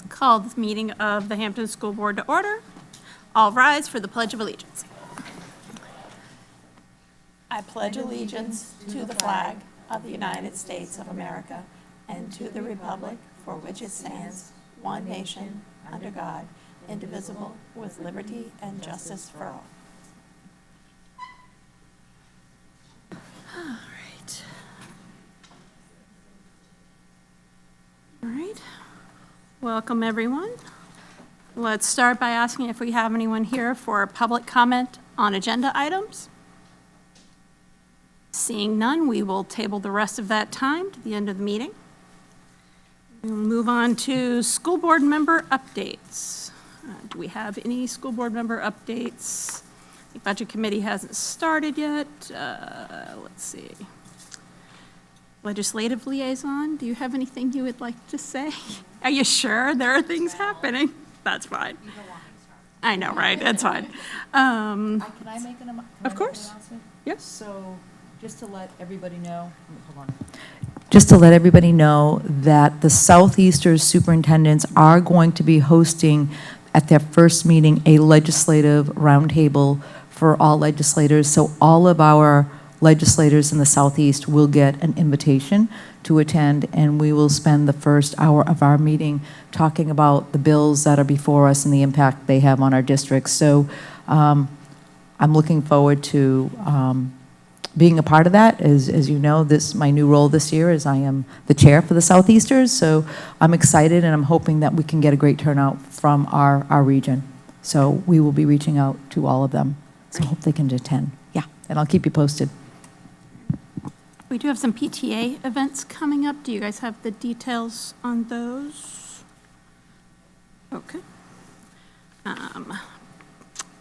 Let's call this meeting of the Hampton School Board to order. All rise for the Pledge of Allegiance. I pledge allegiance to the flag of the United States of America and to the republic for which it stands, one nation, under God, indivisible, with liberty and justice for all. All right. Welcome, everyone. Let's start by asking if we have anyone here for public comment on agenda items. Seeing none, we will table the rest of that time to the end of the meeting. We'll move on to school board member updates. Do we have any school board member updates? The budget committee hasn't started yet. Let's see. Legislative liaison, do you have anything you would like to say? Are you sure there are things happening? That's fine. I know, right? That's fine. Can I make an announcement? Of course. Yes. So, just to let everybody know, Just to let everybody know that the Southeastern superintendents are going to be hosting at their first meeting a legislative roundtable for all legislators. So all of our legislators in the Southeast will get an invitation to attend, and we will spend the first hour of our meeting talking about the bills that are before us and the impact they have on our districts. So I'm looking forward to being a part of that. As you know, my new role this year is I am the chair for the Southeasters, so I'm excited and I'm hoping that we can get a great turnout from our region. So we will be reaching out to all of them, so I hope they can attend. Yeah, and I'll keep you posted. We do have some PTA events coming up. Do you guys have the details on those? Okay.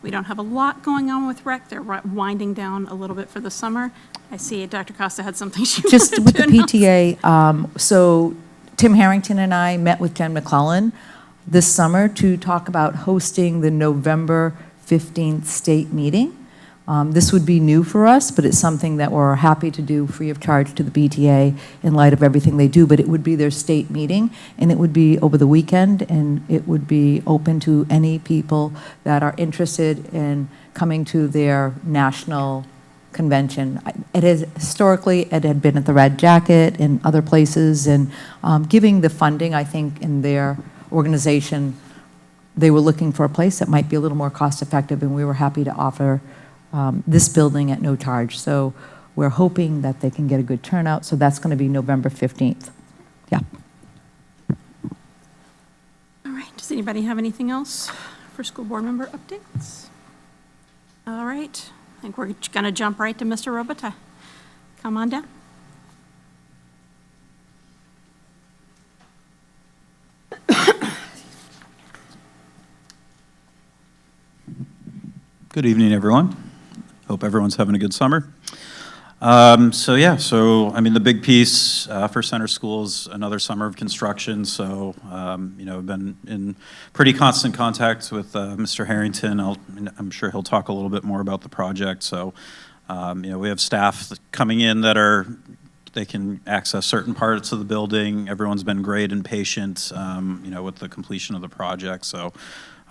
We don't have a lot going on with rec. They're winding down a little bit for the summer. I see Dr. Costa had something she Just wanted with to the PTA, so Tim Harrington and I met with Jen McClellan this summer to talk about hosting the November 15th state meeting. This would be new for us, but it's something that we're happy to do free of charge to the PTA in light of everything they do. But it would be their state meeting, and it would be over the weekend, and it would be open to any people that are interested in coming to their national convention. It is historically, it had been at the Red Jacket and other places, and giving the funding, I think, in their organization, they were looking for a place that might be a little more cost effective, and we were happy to offer this building at no charge. So we're hoping that they can get a good turnout. So that's going to be November 15th. Yeah. All right. Does anybody have anything else for school board member updates? All right. I think we're going to jump right to Mr. Robitaille. Come on down. Good evening, everyone. Hope everyone's having a good summer. I mean, the big piece for Center School is another summer of construction. So, I've been in pretty constant contact with Mr. Harrington. I'm sure he'll talk a little bit more about the project. So, we have staff coming in that they can access certain parts of the building. Everyone's been great and patient, with the completion of the project. So,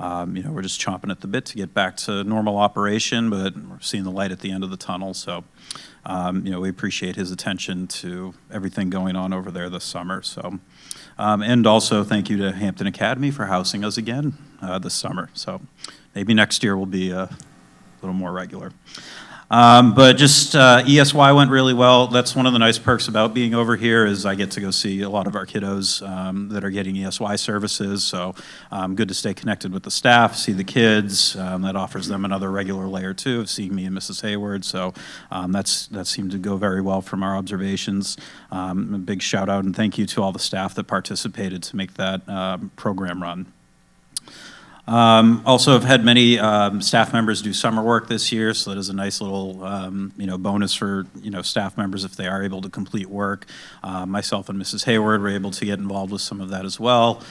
we're just chomping at the bit to get back to normal operation, but we're seeing the light at the end of the tunnel. So, we appreciate his attention to everything going on over there this summer. So, and also thank you to Hampton Academy for housing us again this summer. So maybe next year will be a little more regular. But just ESY went really well. That's one of the nice perks about being over here is I get to go see a lot of our kiddos that are getting ESY services. So good to stay connected with the staff, see the kids. That offers them another regular layer too of seeing me and Mrs. Hayward. So that seemed to go very well from our observations. A big shout out and thank you to all the staff that participated to make that program run. Also have had many staff members do summer work this year, so that is a nice little bonus for staff members if they are able to complete work. Myself and Mrs. Hayward were able to get involved with some of that as well,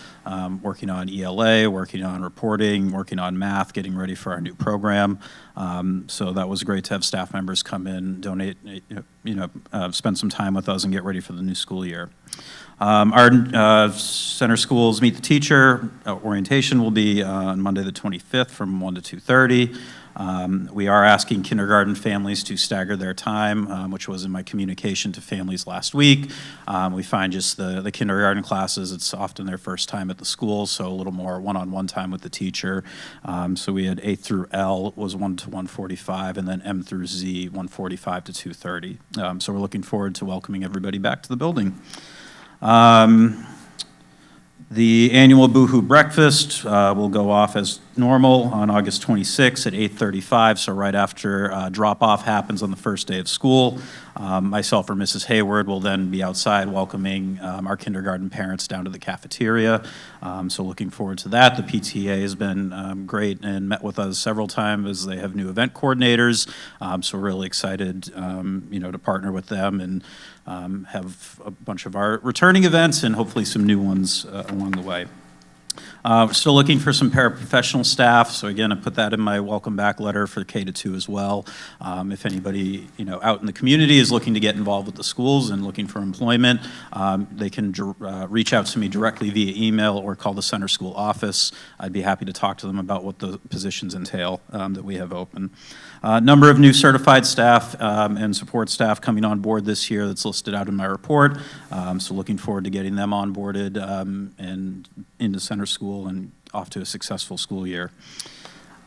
working on ELA, working on reporting, working on math, getting ready for our new program. So that was great to have staff members come in, donate, spend some time with us and get ready for the new school year. Our center schools Meet the Teacher orientation will be on Monday the 25th from 1 to 2:30. We are asking kindergarten families to stagger their time, which was in my communication to families last week. We find just the kindergarten classes, it's often their first time at the school, so a little more one-on-one time with the teacher. So we had A through L was 1 to 1:45, and then M through Z, 1:45 to 2:30. So we're looking forward to welcoming everybody back to the building. The annual Boohoo Breakfast will go off as normal on August 26th at 8:35, so right after drop-off happens on the first day of school. Myself or Mrs. Hayward will then be outside welcoming our kindergarten parents down to the cafeteria. So looking forward to that. The PTA has been great and met with us several times as they have new event coordinators. So we're really excited, to partner with them and have a bunch of our returning events and hopefully some new ones along the way. We're still looking for some paraprofessional staff, so again, I put that in my welcome back letter for K-2 as well. If anybody, out in the community is looking to get involved with the schools and looking for employment, they can reach out to me directly via email or call the center school office. I'd be happy to talk to them about what the positions entail that we have open. Number of new certified staff and support staff coming on board this year that's listed out in my report. So looking forward to getting them onboarded and into center school and off to a successful school year.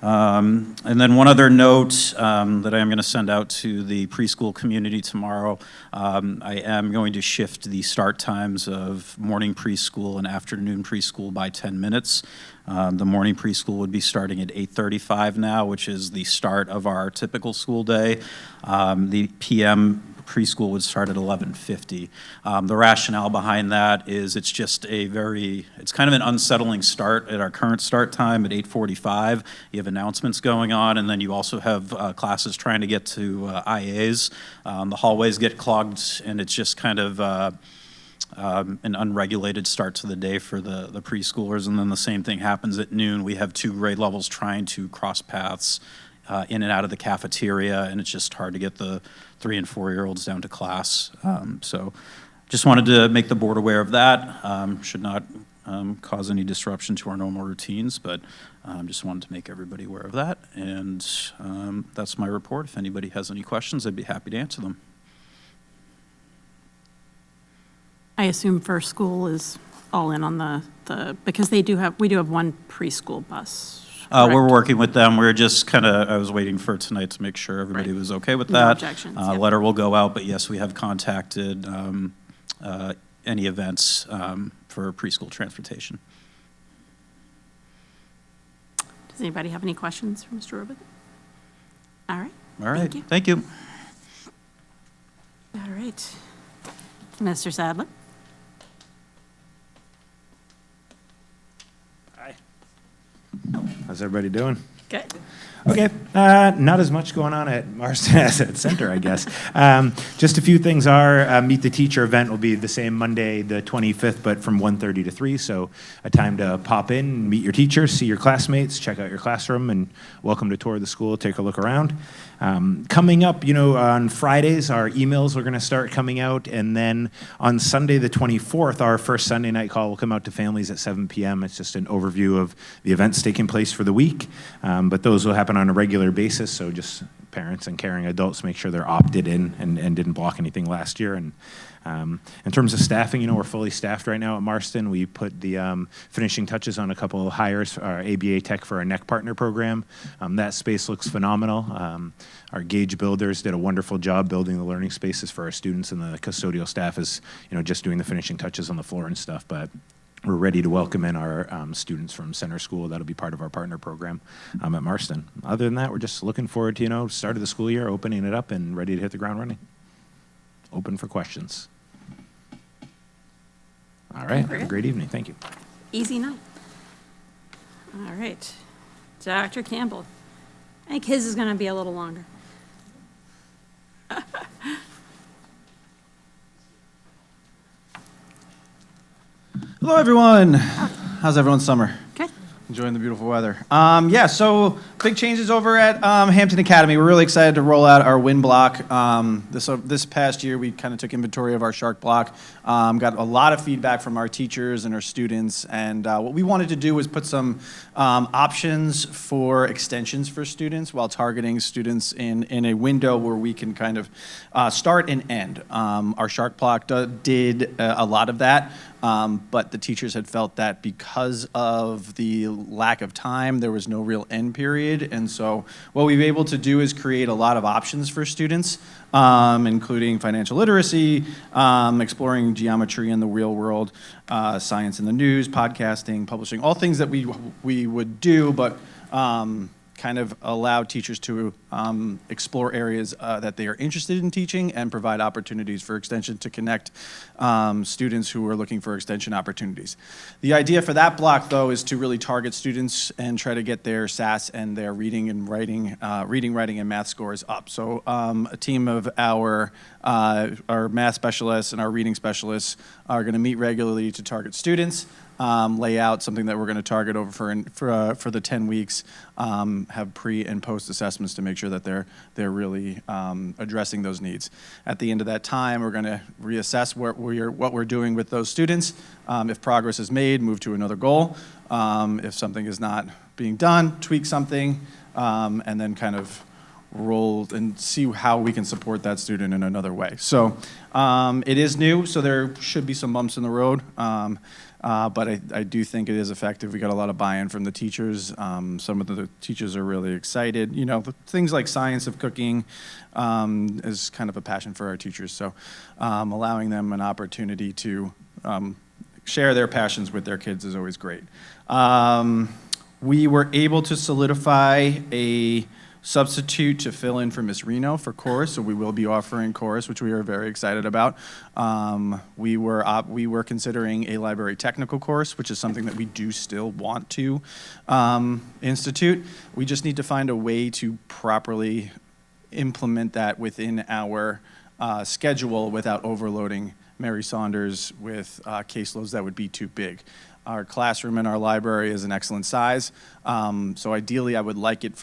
And then one other note that I am going to send out to the preschool community tomorrow. I am going to shift the start times of morning preschool and afternoon preschool by 10 minutes. The morning preschool would be starting at 8:35 now, which is the start of our typical school day. The PM preschool would start at 11:50. The rationale behind that is it's just it's kind of an unsettling start at our current start time at 8:45. You have announcements going on, and then you also have classes trying to get to IAs. The hallways get clogged, and it's just kind of an unregulated start to the day for the preschoolers, and then the same thing happens at noon. We have 2 grade levels trying to cross paths in and out of the cafeteria, and it's just hard to get the 3- and 4-year-olds down to class. So just wanted to make the board aware of that. Should not cause any disruption to our normal routines, but just wanted to make everybody aware of that. And that's my report. If anybody has any questions, I'd be happy to answer them. I assume First School is all in on because we do have 1 preschool bus. We're working with them. We're just I was waiting for tonight to make sure everybody was okay with that. No objections, yep. Letter will go out, but yes, we have contacted any events for preschool transportation. Does anybody have any questions for Mr. Rubin? All right. All right. Thank you. Thank you. All right. Mr. Sadler? Hi. How's everybody doing? Good. Okay, not as much going on at Marston Asset Center, I guess. Just a few things are, Meet the Teacher event will be the same Monday, the 25th, but from 1:30 to 3, so a time to pop in, meet your teachers, see your classmates, check out your classroom, and welcome to tour the school, take a look around. Coming up, on Fridays, our emails are going to start coming out, and then on Sunday the 24th, our first Sunday night call will come out to families at 7 p.m. It's just an overview of the events taking place for the week, but those will happen on a regular basis, so just parents and caring adults make sure they're opted in and didn't block anything last year. And in terms of staffing, we're fully staffed right now at Marston. We put the finishing touches on a couple of hires, our ABA Tech for our NEC partner program. That space looks phenomenal. Our Gauge builders did a wonderful job building the learning spaces for our students, and the custodial staff is, just doing the finishing touches on the floor and stuff. But we're ready to welcome in our students from center school. That'll be part of our partner program at Marston. Other than that, we're just looking forward to, start of the school year, opening it up and ready to hit the ground running. Open for questions. All right, have a great evening. Thank you. Easy night. All right. Dr. Campbell. I think his is going to be a little longer. Hello, everyone. How's everyone's summer? Good. Enjoying the beautiful weather. So big changes over at Hampton Academy. We're really excited to roll out our win block. This past year, we kind of took inventory of our shark block, got a lot of feedback from our teachers and our students, and what we wanted to do was put some options for extensions for students while targeting students in a window where we can kind of start and end. Our shark block did a lot of that. But the teachers had felt that because of the lack of time, there was no real end period. And so what we were able to do is create a lot of options for students, including financial literacy, exploring geometry in the real world, science in the news, podcasting, publishing, all things that we would do, but kind of allow teachers to explore areas that they are interested in teaching and provide opportunities for extension to connect students who are looking for extension opportunities. The idea for that block, though, is to really target students and try to get their SAS and their reading, writing, and math scores up. So a team of our math specialists and our reading specialists are going to meet regularly to target students. Lay out something that we're going to target over for the 10 weeks, have pre and post assessments to make sure that they're really addressing those needs. At the end of that time, we're going to reassess what we're doing with those students. If progress is made, move to another goal. If something is not being done, tweak something, and then kind of roll and see how we can support that student in another way. So it is new, so there should be some bumps in the road. But I do think it is effective. We got a lot of buy-in from the teachers. Some of the teachers are really excited. You know, things like science of cooking is kind of a passion for our teachers. So allowing them an opportunity to share their passions with their kids is always great. We were able to solidify a substitute to fill in for Miss Reno for chorus, so we will be offering chorus, which we are very excited about. We were considering a library technical course, which is something that we do still want to institute. We just need to find a way to properly implement that within our schedule without overloading Mary Saunders with caseloads that would be too big. Our classroom in our library is an excellent size, so ideally I would like it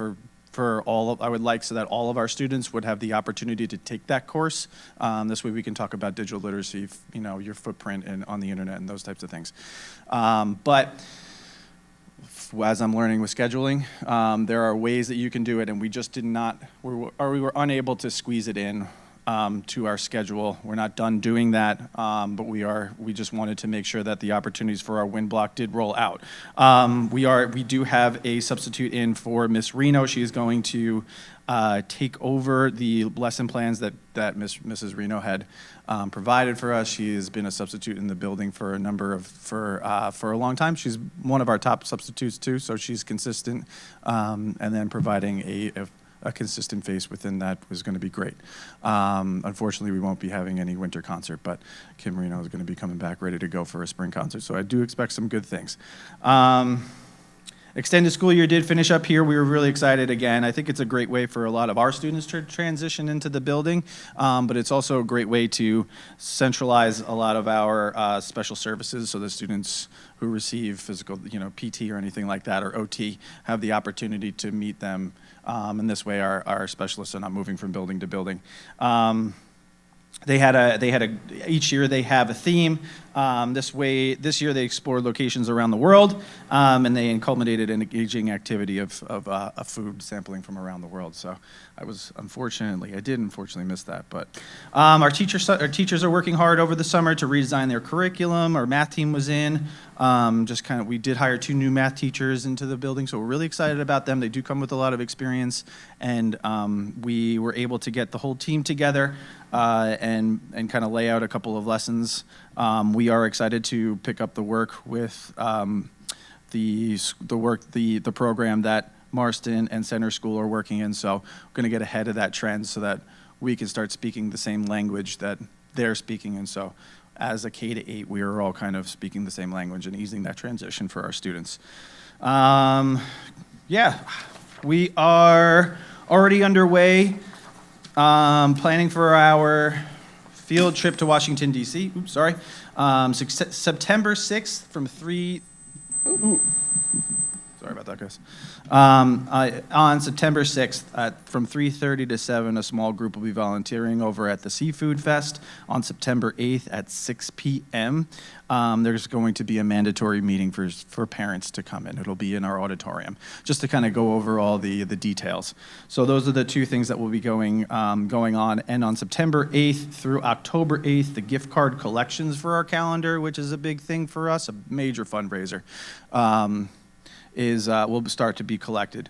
I would like so that all of our students would have the opportunity to take that course. This way we can talk about digital literacy, you know, your footprint on the internet and those types of things. But as I'm learning with scheduling, there are ways that you can do it, and we just did not, we were unable to squeeze it in to our schedule. We're not done doing that, but we just wanted to make sure that the opportunities for our win block did roll out. We do have a substitute in for Miss Reno. She is going to take over the lesson plans that Mrs. Reno had provided for us. She has been a substitute in the building for a long time. She's one of our top substitutes too, so she's consistent, and then providing a consistent face within that was going to be great. Unfortunately, we won't be having any winter concert, but Kim Reno is going to be coming back ready to go for a spring concert, so I do expect some good things. Extended school year did finish up here. We were really excited again. I think it's a great way for a lot of our students to transition into the building, but it's also a great way to centralize a lot of our special services so the students who receive physical, PT or anything like that, or OT, have the opportunity to meet them. And this way our specialists are not moving from building to building. Each year they have a theme. This year they explored locations around the world, and they culminated in an engaging activity of food sampling from around the world. So I did unfortunately miss that, but our teachers are working hard over the summer to redesign their curriculum. Our math team was in. We did hire 2 new math teachers into the building, so we're really excited about them. They do come with a lot of experience, and we were able to get the whole team together and kind of lay out a couple of lessons. We are excited to pick up the work with the program that Marston and Center School are working in. So we're going to get ahead of that trend so that we can start speaking the same language that they're speaking. And so as a K-8, we are all kind of speaking the same language and easing that transition for our students. We are already underway planning for our field trip to Washington, D.C. September 6th from 3. Sorry about that, guys. On September 6th, from 3:30 to 7, a small group will be volunteering over at the Seafood Fest. On September 8th at 6 p.m., there's going to be a mandatory meeting for parents to come in. It'll be in our auditorium, just to kind of go over all the details. So those are the two things that will be going on. And on September 8th through October 8th, the gift card collections for our calendar, which is a big thing for us, a major fundraiser, will start to be collected.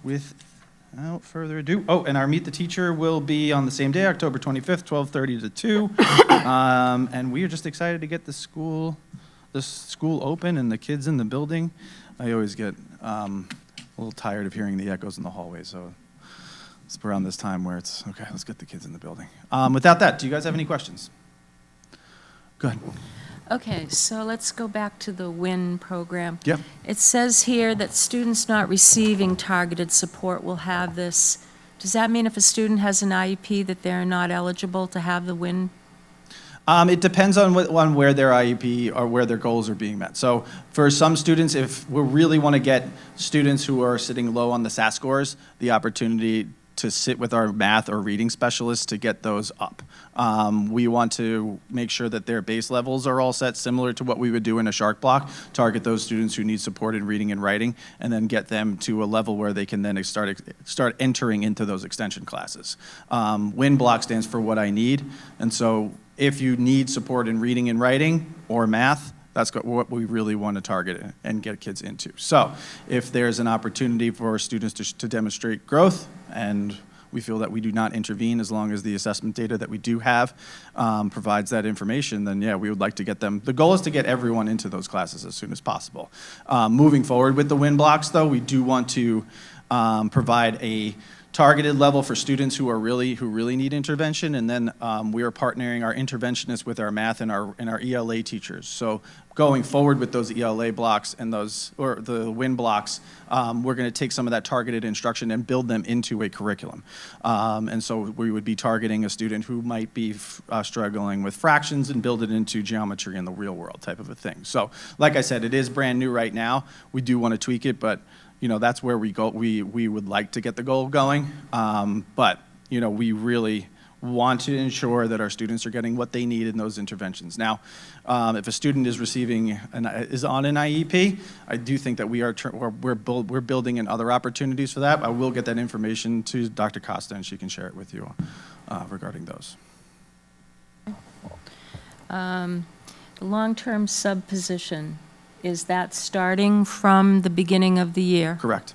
Without further ado, and our Meet the Teacher will be on the same day, October 25th, 12:30 to 2. And we are just excited to get the school open and the kids in the building. I always get a little tired of hearing the echoes in the hallway, so it's around this time where it's, okay, let's get the kids in the building. Without that, do you guys have any questions? Go ahead. Okay, so let's go back to the WIN program. Yep. It says here that students not receiving targeted support will have this. Does that mean if a student has an IEP that they're not eligible to have the WIN? It depends on where their IEP or where their goals are being met. So for some students, if we really want to get students who are sitting low on the SAS scores, the opportunity to sit with our math or reading specialists to get those up. We want to make sure that their base levels are all set similar to what we would do in a Shark block, target those students who need support in reading and writing, and then get them to a level where they can then start entering into those extension classes. WIN block stands for what I need, and so if you need support in reading and writing or math, that's what we really want to target and get kids into. So if there's an opportunity for students to demonstrate growth, and we feel that we do not intervene as long as the assessment data that we do have provides that information, then yeah, we would like to get them. The goal is to get everyone into those classes as soon as possible. Moving forward with the WIN blocks, though, we do want to provide a targeted level for students who really need intervention, and then we are partnering our interventionists with our math and our ELA teachers. So going forward with those ELA blocks and the WIN blocks, we're going to take some of that targeted instruction and build them into a curriculum. And so we would be targeting a student who might be struggling with fractions and build it into geometry in the real world type of a thing. So like I said, it is brand new right now. We do want to tweak it, but that's where we go. We would like to get the goal going, but we really want to ensure that our students are getting what they need in those interventions. Now, if a student is is on an IEP, I do think that we're building in other opportunities for that. I will get that information to Dr. Costa, and she can share it with you regarding those. The long-term sub position, is that starting from the beginning of the year? Correct.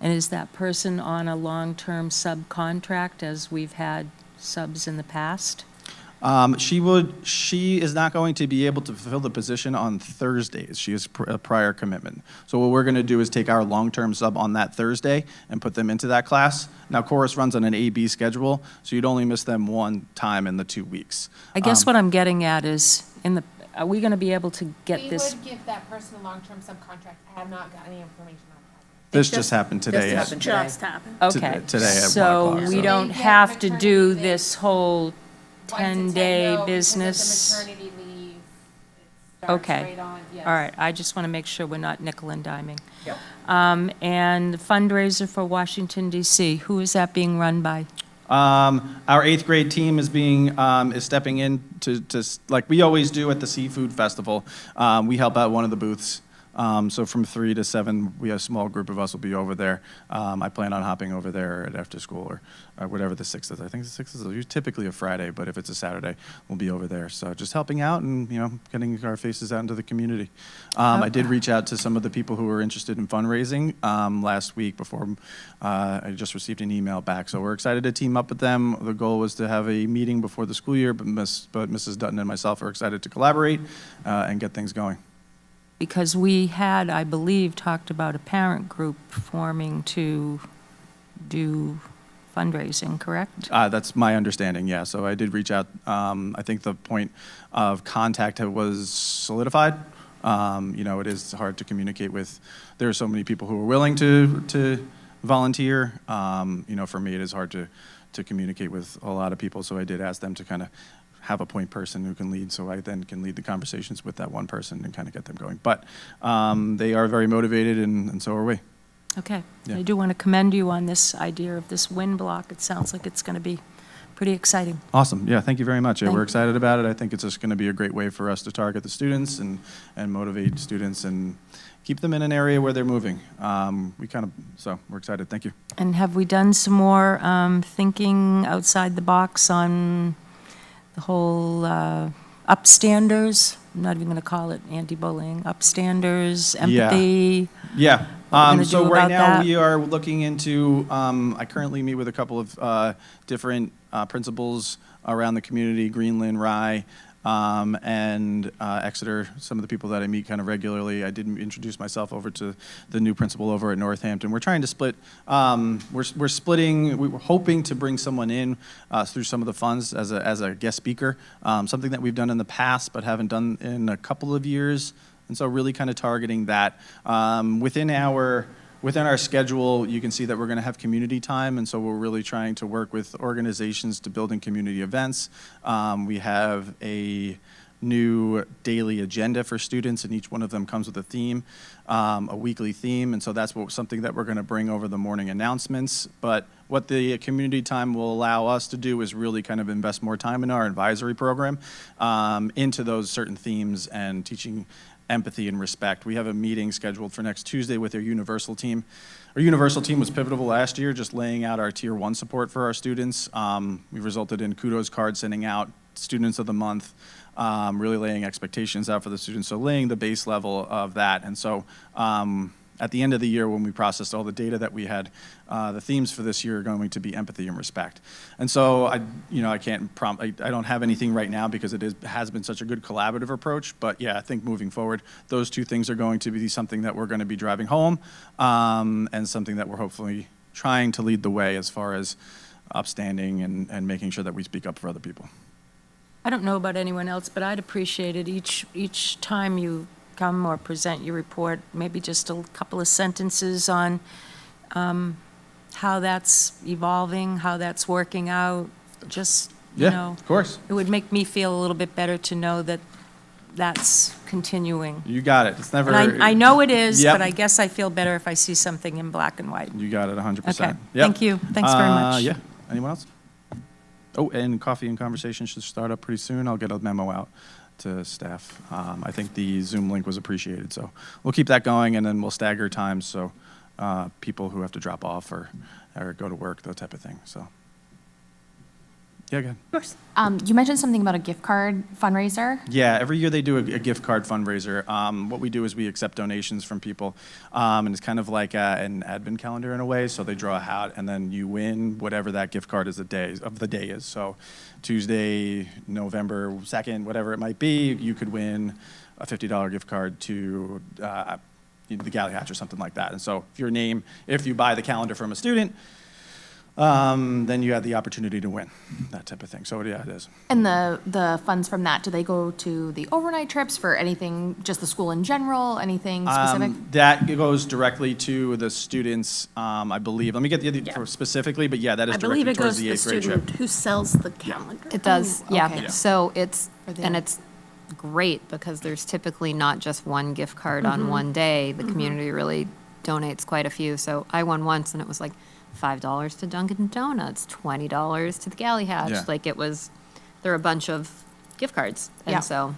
And is that person on a long-term subcontract, as we've had subs in the past? She is not going to be able to fulfill the position on Thursdays. She has a prior commitment. So what we're going to do is take our long-term sub on that Thursday and put them into that class. Now, Chorus runs on an A-B schedule, so you'd only miss them one time in the 2 weeks. I guess what I'm getting at is, are we going to be able to get this? We would give that person a long-term subcontract. I have not got any information on that. This just happened today. Just happened. Okay. Today at 1 So o'clock. we So- don't They get have to maternity do leave. this whole 10-day business? Because it's a maternity leave. It starts Okay. right on, yes. All right, I just want to make sure we're not nickel and diming. And the fundraiser for Washington DC, who is that being run by? Our 8th grade team is stepping in to like we always do at the Seafood Festival. We help out one of the booths. So from 3 to 7, a small group of us will be over there. I plan on hopping over there at after school or whatever the 6th is. I think the 6th is typically a Friday, but if it's a Saturday, we'll be over there. So just helping out and getting our faces out into the community. I did reach out to some of the people who were interested in fundraising last week before I just received an email back. So we're excited to team up with them. The goal was to have a meeting before the school year, but Mrs. Dutton and myself are excited to collaborate and get things going. Because we had, I believe, talked about a parent group forming to do fundraising, correct? That's my understanding, yeah. So I did reach out. I think the point of contact was solidified. It is hard to communicate with. There are so many people who are willing to volunteer. For me, it is hard to communicate with a lot of people. So I did ask them to kind of have a point person who can lead, so I then can lead the conversations with that one person and kind of get them going. But they are very motivated, and so are we. Okay. Yeah. I do want to commend you on this idea of this wind block. It sounds like it's going to be pretty exciting. Awesome. Yeah, thank you very much. Yeah, Thank we're you. excited about it. I think it's just going to be a great way for us to target the students and motivate students and keep them in an area where they're moving. So we're excited. Thank you. And have we done some more thinking outside the box on the whole upstanders? I'm not even going to call it anti-bullying. Upstanders, empathy. Yeah. What we're gonna So do right about now that? we are looking into, I currently meet with a couple of different principals around the community, Greenland, Rye, and Exeter, some of the people that I meet kind of regularly. I did introduce myself over to the new principal over at Northampton. We're trying to split, we're splitting, we were hoping to bring someone in through some of the funds as a guest speaker, something that we've done in the past but haven't done in a couple of years. And so really kind of targeting that. Within our schedule, you can see that we're going to have community time, and so we're really trying to work with organizations to build in community events. We have a new daily agenda for students, and each one of them comes with a theme, a weekly theme, and so that's something that we're going to bring over the morning announcements. But what the community time will allow us to do is really kind of invest more time in our advisory program into those certain themes and teaching empathy and respect. We have a meeting scheduled for next Tuesday with our Universal team. Our Universal team was pivotal last year, just laying out our Tier 1 support for our students. We resulted in kudos cards sending out, Students of the Month, really laying expectations out for the students, so laying the base level of that. And so at the end of the year, when we processed all the data that we had, the themes for this year are going to be empathy and respect. And so I don't have anything right now because has been such a good collaborative approach. But yeah, I think moving forward, those two things are going to be something that we're going to be driving home, and something that we're hopefully trying to lead the way as far as upstanding and making sure that we speak up for other people. I don't know about anyone else, but I'd appreciate it each time you come or present your report, maybe just a couple of sentences on how that's evolving, how that's working out, just, you know. Of course. It would make me feel a little bit better to know that that's continuing. You got it. It's never. And I know it is, Yep. but I guess I feel better if I see something in black and white. You got it 100%. Okay, Yep. thank you. Thanks very much. Yeah. Anyone else? Oh, and Coffee and Conversation should start up pretty soon. I'll get a memo out to staff. I think the Zoom link was appreciated, so we'll keep that going, and then we'll stagger times so people who have to drop off or go to work, that type of thing. So, yeah, go ahead. Of course. You mentioned something about a gift card fundraiser. Yeah, every year they do a gift card fundraiser. What we do is we accept donations from people, and it's kind of like an advent calendar in a way. So they draw a hat, and then you win whatever that gift card is the day is. So Tuesday, November 2nd, whatever it might be, you could win a $50 gift card to the Galley Hatch or something like that. And so if you buy the calendar from a student, then you have the opportunity to win, that type of thing. So yeah, it is. And the funds from that, do they go to the overnight trips for anything, just the school in general, anything specific? That goes directly to the students, I believe. Let me get the Yeah. for specifically, but yeah, that is I believe directly it towards goes to the the 8th grade student trip. who sells the calendar. It does, Oh, yeah. okay. Yeah. So it's, For the- and it's great because there's typically not just one gift card on one day. The community really donates quite a few. So I won once and it was like $5 to Dunkin' Donuts, $20 to the Galley Hatch. Yeah. Like it was, there are a bunch of gift cards. Yeah. And so,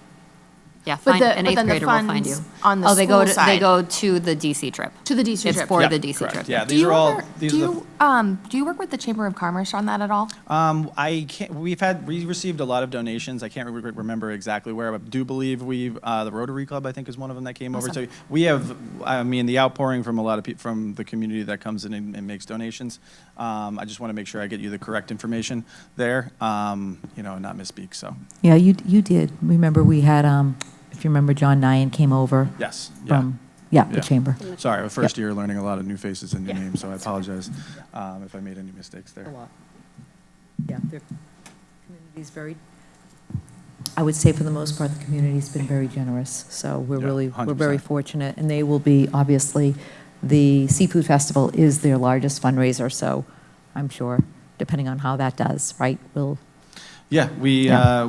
yeah, But an but eighth then the grader will find you. funds on the Oh, they go school to, they side. go to the DC trip. To the DC It's trip. for Yeah, the DC correct. trip. Yeah, Do these you are all, ever- these do are the. you work with the Chamber of Commerce on that at all? I can't. We received a lot of donations. I can't remember exactly where, but do believe the Rotary Club, I think, is one of them that came over. So we have, I mean, the outpouring from a lot of people from the community that comes in and makes donations. I just want to make sure I get you the correct information there, and not misspeak. So Yeah, you did. Remember, we had, if you remember, John Nyan came over yes, yeah. from, Yeah. the chamber. Sorry, our first year learning a lot of new faces and new names, so I apologize if I made any mistakes there. Yeah, the community's very, I would say for the most part, the community's been very generous. So we're Yeah, we're very 100%. fortunate. And they will be, obviously, the Seafood Festival is their largest fundraiser. So I'm sure, depending on how that does, right, we'll, Yeah, we Yeah.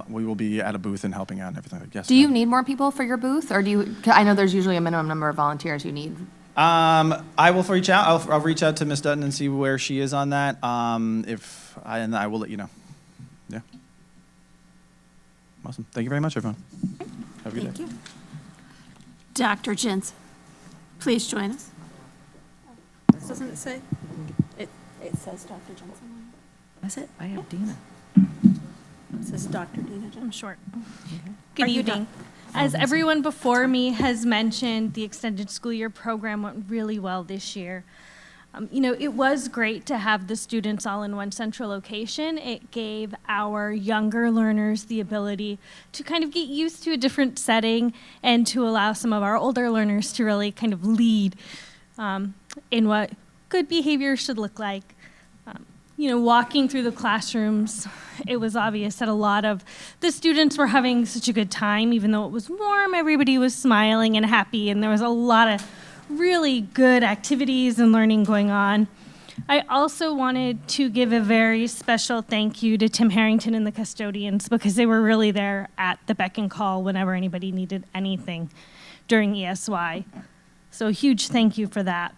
we will be at a booth and helping out and everything. Yes. Do you need more people for your booth, or do you, 'cause I know there's usually a minimum number of volunteers you need. I will reach out. I'll reach out to Ms. Dutton and see where she is on that. And I will let you know. Yeah. Awesome. Thank you very much, everyone. Have a good day. Thank you. Dr. Jensen, please join us. Doesn't it say? It says Dr. Jensen. That's it, I have Dina. It says Dr. Dina Jensen. I'm short. Are Good you evening. As everyone before me has mentioned, the extended school year program went really well this year. It was great to have the students all in one central location. It gave our younger learners the ability to kind of get used to a different setting and to allow some of our older learners to really kind of lead in what good behavior should look like. Walking through the classrooms, it was obvious that a lot of the students were having such a good time. Even though it was warm, everybody was smiling and happy, and there was a lot of really good activities and learning going on. I also wanted to give a very special thank you to Tim Harrington and the custodians, because they were really there at the beck and call whenever anybody needed anything during ESY. So a huge thank you for that.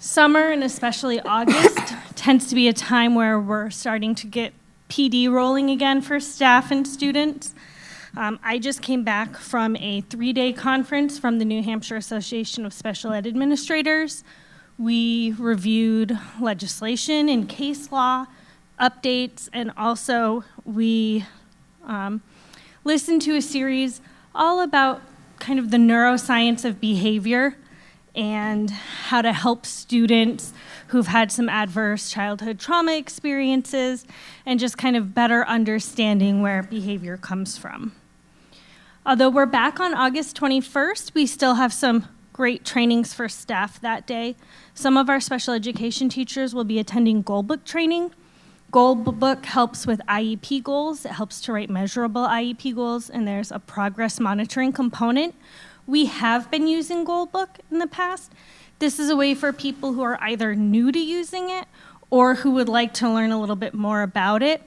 Summer, and especially August, tends to be a time where we're starting to get PD rolling again for staff and students. I just came back from a 3-day conference from the New Hampshire Association of Special Ed Administrators. We reviewed legislation and case law updates, and also we listened to a series all about kind of the neuroscience of behavior and how to help students who've had some adverse childhood trauma experiences, and just kind of better understanding where behavior comes from. Although we're back on August 21st, we still have some great trainings for staff that day. Some of our special education teachers will be attending Goal Book training. Goal Book helps with IEP goals. It helps to write measurable IEP goals, and there's a progress monitoring component. We have been using Goal Book in the past. This is a way for people who are either new to using it or who would like to learn a little bit more about it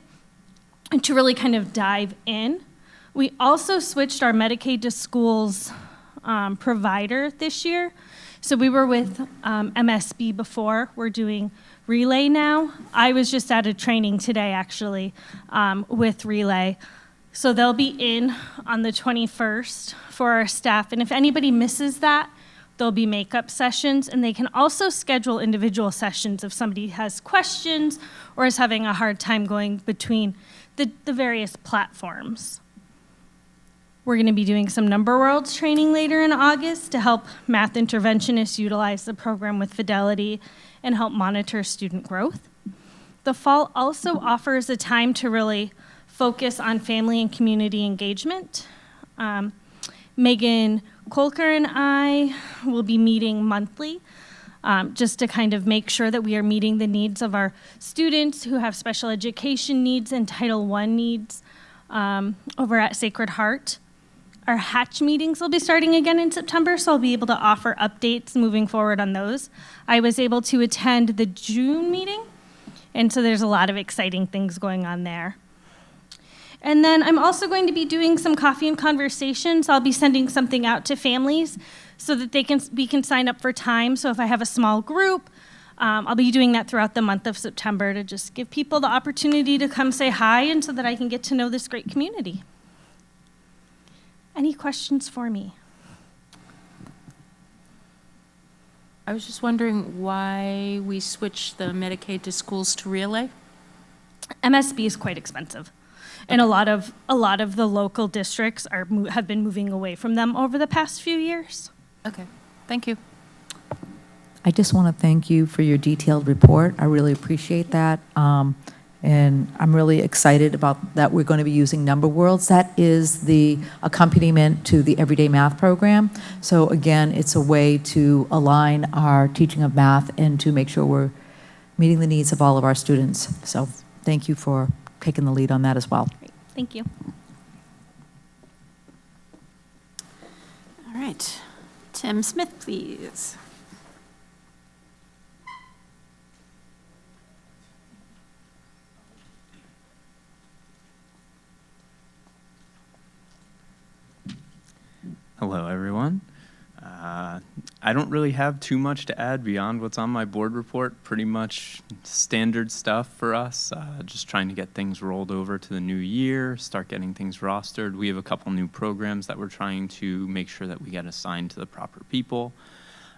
and to really kind of dive in. We also switched our Medicaid to Schools provider this year. So we were with MSB before. We're doing Relay now. I was just at a training today, actually, with Relay. So they'll be in on the 21st for our staff. And if anybody misses that, there'll be makeup sessions. And they can also schedule individual sessions if somebody has questions or is having a hard time going between the various platforms. We're going to be doing some Number Worlds training later in August to help math interventionists utilize the program with fidelity and help monitor student growth. The fall also offers a time to really focus on family and community engagement. Megan Kolker and I will be meeting monthly just to kind of make sure that we are meeting the needs of our students who have special education needs and Title I needs over at Sacred Heart. Our Hatch meetings will be starting again in September, so I'll be able to offer updates moving forward on those. I was able to attend the June meeting, and so there's a lot of exciting things going on there. And then I'm also going to be doing some coffee and conversations. I'll be sending something out to families so that we can sign up for time. So if I have a small group, I'll be doing that throughout the month of September to just give people the opportunity to come say hi, and so that I can get to know this great community. Any questions for me? I was just wondering why we switched the Medicaid to Schools to Relay? MSB is quite expensive. And a lot of the local districts have been moving away from them over the past few years. Okay, thank you. I just want to thank you for your detailed report. I really appreciate that. And I'm really excited about that we're going to be using Number Worlds. That is the accompaniment to the Everyday Math program. So again, it's a way to align our teaching of math and to make sure we're meeting the needs of all of our students. So thank you for taking the lead on that as well. Great. Thank you. All right. Tim Smith, please. Hello, everyone. I don't really have too much to add beyond what's on my board report. Pretty much standard stuff for us. Just trying to get things rolled over to the new year, start getting things rostered. We have a couple new programs that we're trying to make sure that we get assigned to the proper people.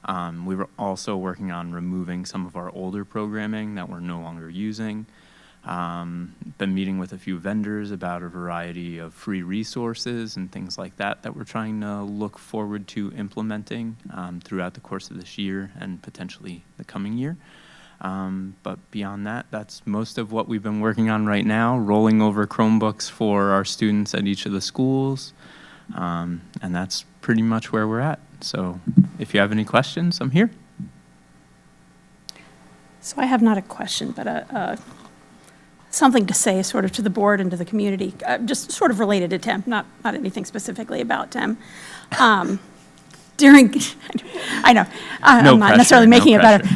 We were also working on removing some of our older programming that we're no longer using. Been meeting with a few vendors about a variety of free resources and things like that that we're trying to look forward to implementing throughout the course of this year and potentially the coming year. But beyond that, that's most of what we've been working on right now, rolling over Chromebooks for our students at each of the schools. And that's pretty much where we're at. So if you have any questions, I'm here. So I have not a question, but something to say sort of to the board and to the community, just sort of related to Tim, not anything specifically about Tim. During, I know, I'm not necessarily making it better.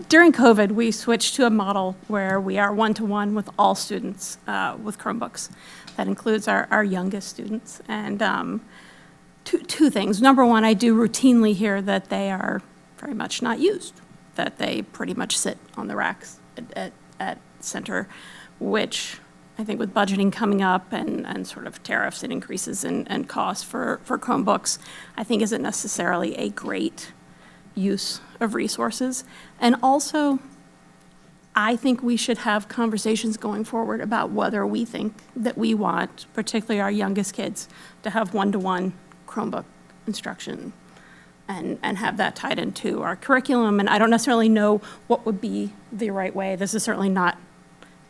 During COVID, we switched to a model where we are one-to-one with all students with Chromebooks. That includes our youngest students. And two things. Number one, I do routinely hear that they are very much not used, that they pretty much sit on the racks at center, which I think with budgeting coming up and sort of tariffs and increases in costs for Chromebooks, I think isn't necessarily a great use of resources. And also, I think we should have conversations going forward about whether we think that we want, particularly our youngest kids, to have one-to-one Chromebook instruction and have that tied into our curriculum. And I don't necessarily know what would be the right way. This is certainly not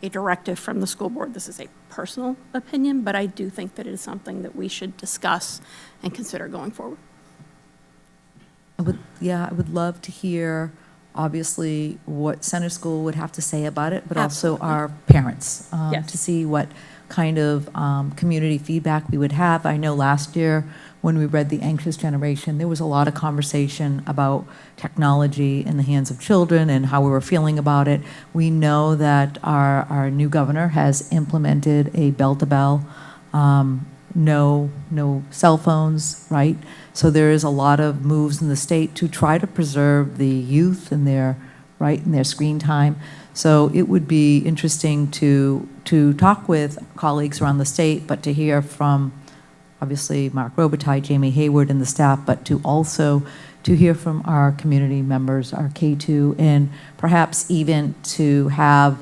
a directive from the school board. This is a personal opinion, but I do think that it is something that we should discuss and consider going forward. I would love to hear, obviously, what Center School would have to say about it, but Absolutely. also our parents, Yes. to see what kind of community feedback we would have. I know last year, when we read The Anxious Generation, there was a lot of conversation about technology in the hands of children and how we were feeling about it. We know that our new governor has implemented a bell-to-bell, no cell phones, right? So there is a lot of moves in the state to try to preserve the youth and their screen time. So it would be interesting to talk with colleagues around the state, but to hear from, obviously, Mark Robitaille, Jamie Hayward, and the staff, but to also to hear from our community members, our K2, and perhaps even to have,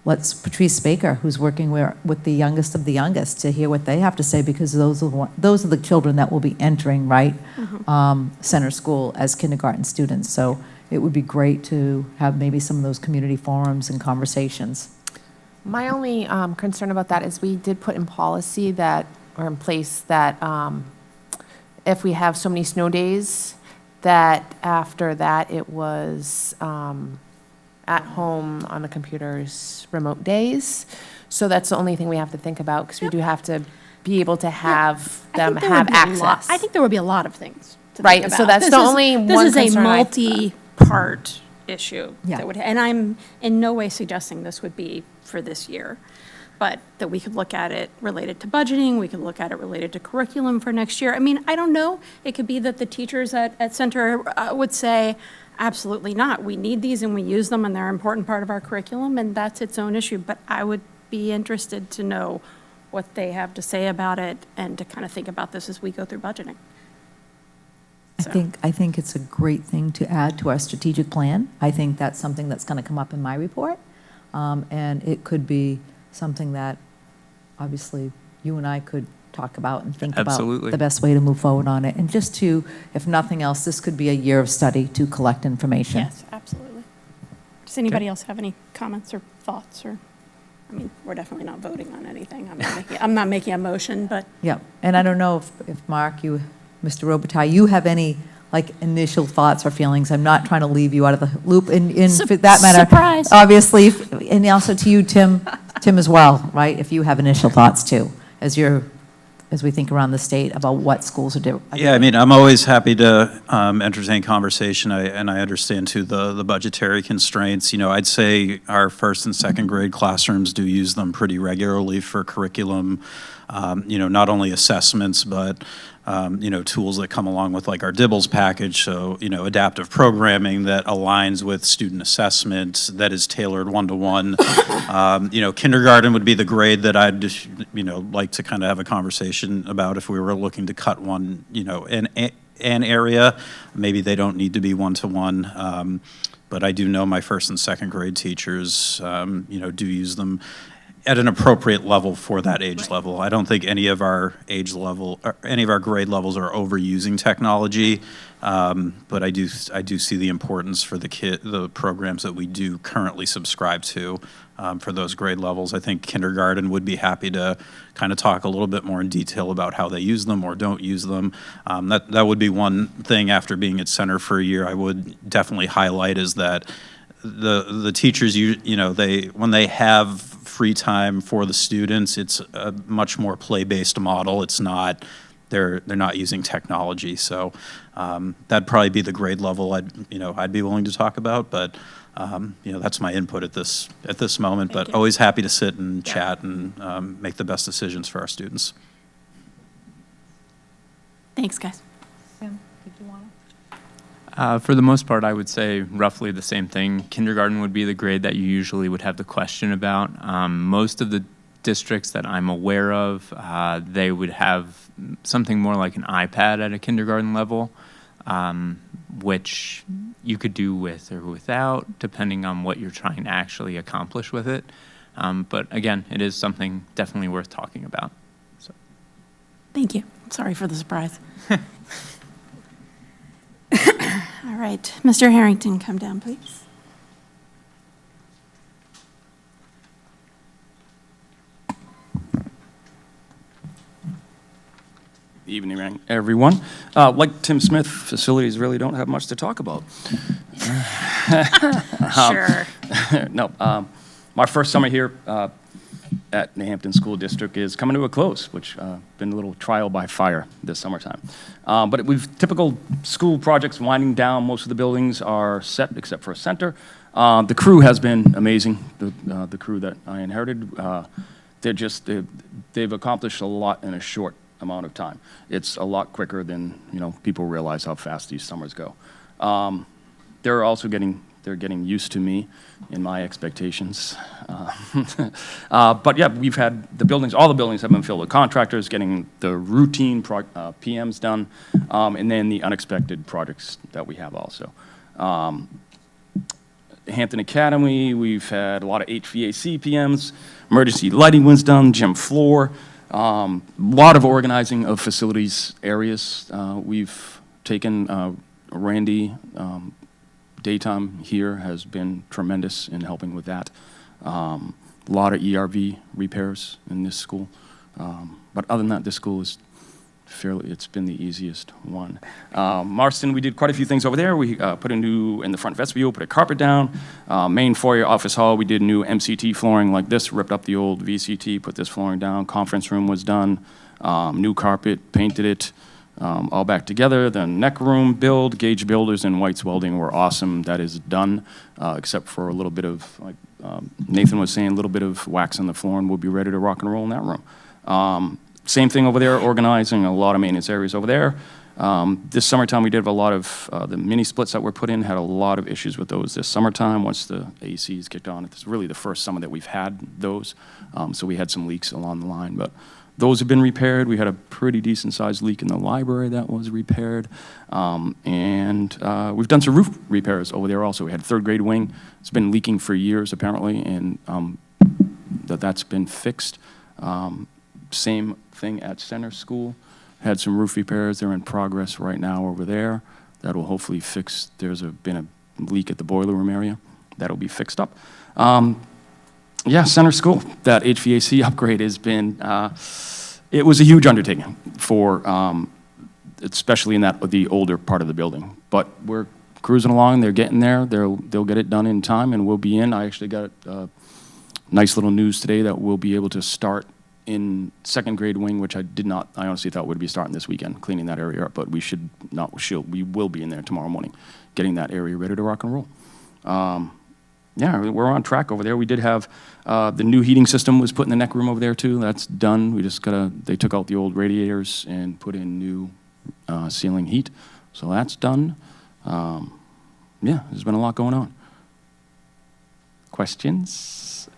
Patrice Baker, who's working with the youngest of the youngest, to hear what they have to say, because those are the children that will be entering, right, Center School as kindergarten students. So it would be great to have maybe some of those community forums and conversations. My only concern about that is we did put in policy that, or in place that if we have so many snow days, that after that it was at home on the computers remote days. So that's the only thing we have to think about, because we do have to be able to have them have access. I think there would be a lot of things to Right, think so about. that's the only one This is a concern multi-part issue. Yeah. And I'm in no way suggesting this would be for this year, but that we could look at it related to budgeting, we could look at it related to curriculum for next year. I mean, I don't know. It could be that the teachers at Center would say, absolutely not. We need these and we use them and they're an important part of our curriculum, and that's its own issue. But I would be interested to know what they have to say about it and to kind of think about this as we go through budgeting. I think it's a great thing to add to our strategic plan. I think that's something that's going to come up in my report. And it could be something that, obviously, you and I could talk about and think Absolutely. about the best way to move forward on it. And just to, if nothing else, this could be a year of study to collect information. Yes, absolutely. Does anybody else have any comments or thoughts? Or, I mean, we're definitely not voting on anything. I'm not making a motion, but. Yeah, and I don't know if Mark, Mr. Robitaille, you have any initial thoughts or feelings. I'm not trying to leave you out of the loop. And for that matter, surprise. Obviously, and also to you, Tim as well, right? If you have initial thoughts too, as we think around the state about what schools are doing. Yeah, I mean, I'm always happy to entertain conversation, and I understand too the budgetary constraints. I'd say our first and second grade classrooms do use them pretty regularly for curriculum. Not only assessments, but tools that come along with like our Dibbles package. So, adaptive programming that aligns with student assessment that is tailored one-to-one. Kindergarten would be the grade that I'd just, like to kind of have a conversation about if we were looking to cut one, an area. Maybe they don't need to be one-to-one. But I do know my first and second grade teachers, do use them at an appropriate level for that age level. I don't think any of our age level, or any of our grade levels are overusing technology, but I do see the importance for the programs that we do currently subscribe to for those grade levels. I think kindergarten would be happy to kind of talk a little bit more in detail about how they use them or don't use them. That would be one thing after being at center for a year I would definitely highlight, is that the teachers, when they have free time for the students, it's a much more play-based model. It's not, they're not using technology. So that'd probably be the grade level I'd be willing to talk about. But that's my input at this moment. But always happy to sit and chat and make the best decisions for our students. Thanks, guys. Sam, did you want to? For the most part, I would say roughly the same thing. Kindergarten would be the grade that you usually would have the question about. Most of the districts that I'm aware of, they would have something more like an iPad at a kindergarten level, which you could do with or without, depending on what you're trying to actually accomplish with it. But again, it is something definitely worth talking about. So. Thank you. Sorry for the surprise. All right, Mr. Harrington, come down, please. Evening, everyone. Like Tim Smith, facilities really don't have much to talk about. Sure. No, my first summer here at the Hampton School District is coming to a close, which been a little trial by fire this summertime. But we've typical school projects winding down. Most of the buildings are set except for a center. The crew has been amazing. The crew that I inherited, they've accomplished a lot in a short amount of time. It's a lot quicker than people realize how fast these summers go. They're also getting used to me and my expectations. But yeah, we've had all the buildings have been filled with contractors, getting the routine PMs done, and then the unexpected projects that we have also. Hampton Academy, we've had a lot of HVAC PMs, emergency lighting was done, gym floor, a lot of organizing of facilities areas. We've taken Randy, daytime here has been tremendous in helping with that. A lot of ERV repairs in this school. But other than that, this school is it's been the easiest one. Marston, we did quite a few things over there. We put in the front vestibule, put a carpet down. Main foyer, office hall, we did new MCT flooring like this, ripped up the old VCT, put this flooring down. Conference room was done. New carpet, painted it. All back together. The neck room build, Gauge Builders and White's Welding were awesome. That is done, except for a little bit of, like Nathan was saying, a little bit of wax on the floor, and we'll be ready to rock and roll in that room. Same thing over there, organizing a lot of maintenance areas over there. This summertime, we did a lot of the mini splits that were put in, had a lot of issues with those this summertime once the ACs kicked on. It's really the first summer that we've had those, so we had some leaks along the line, but those have been repaired. We had a pretty decent-sized leak in the library that was repaired. And we've done some roof repairs over there also. We had a third grade wing. It's been leaking for years, apparently, and that's been fixed. Same thing at Center School. Had some roof repairs. They're in progress right now over there. That will hopefully fix. There's been a leak at the boiler room area. That'll be fixed up. Yeah, Center School, that HVAC upgrade has been, it was a huge undertaking for, especially in the older part of the building. But we're cruising along, they're getting there, they'll get it done in time, and we'll be in. I actually got nice little news today that we'll be able to start in second grade wing, which I honestly thought would be starting this weekend, cleaning that area up, but we will be in there tomorrow morning, getting that area ready to rock and roll. yeah, we're on track over there. We did have, the new heating system was put in the neck room over there too. That's done. We just they took out the old radiators and put in new ceiling heat. So that's done. Yeah, there's been a lot going on. Questions?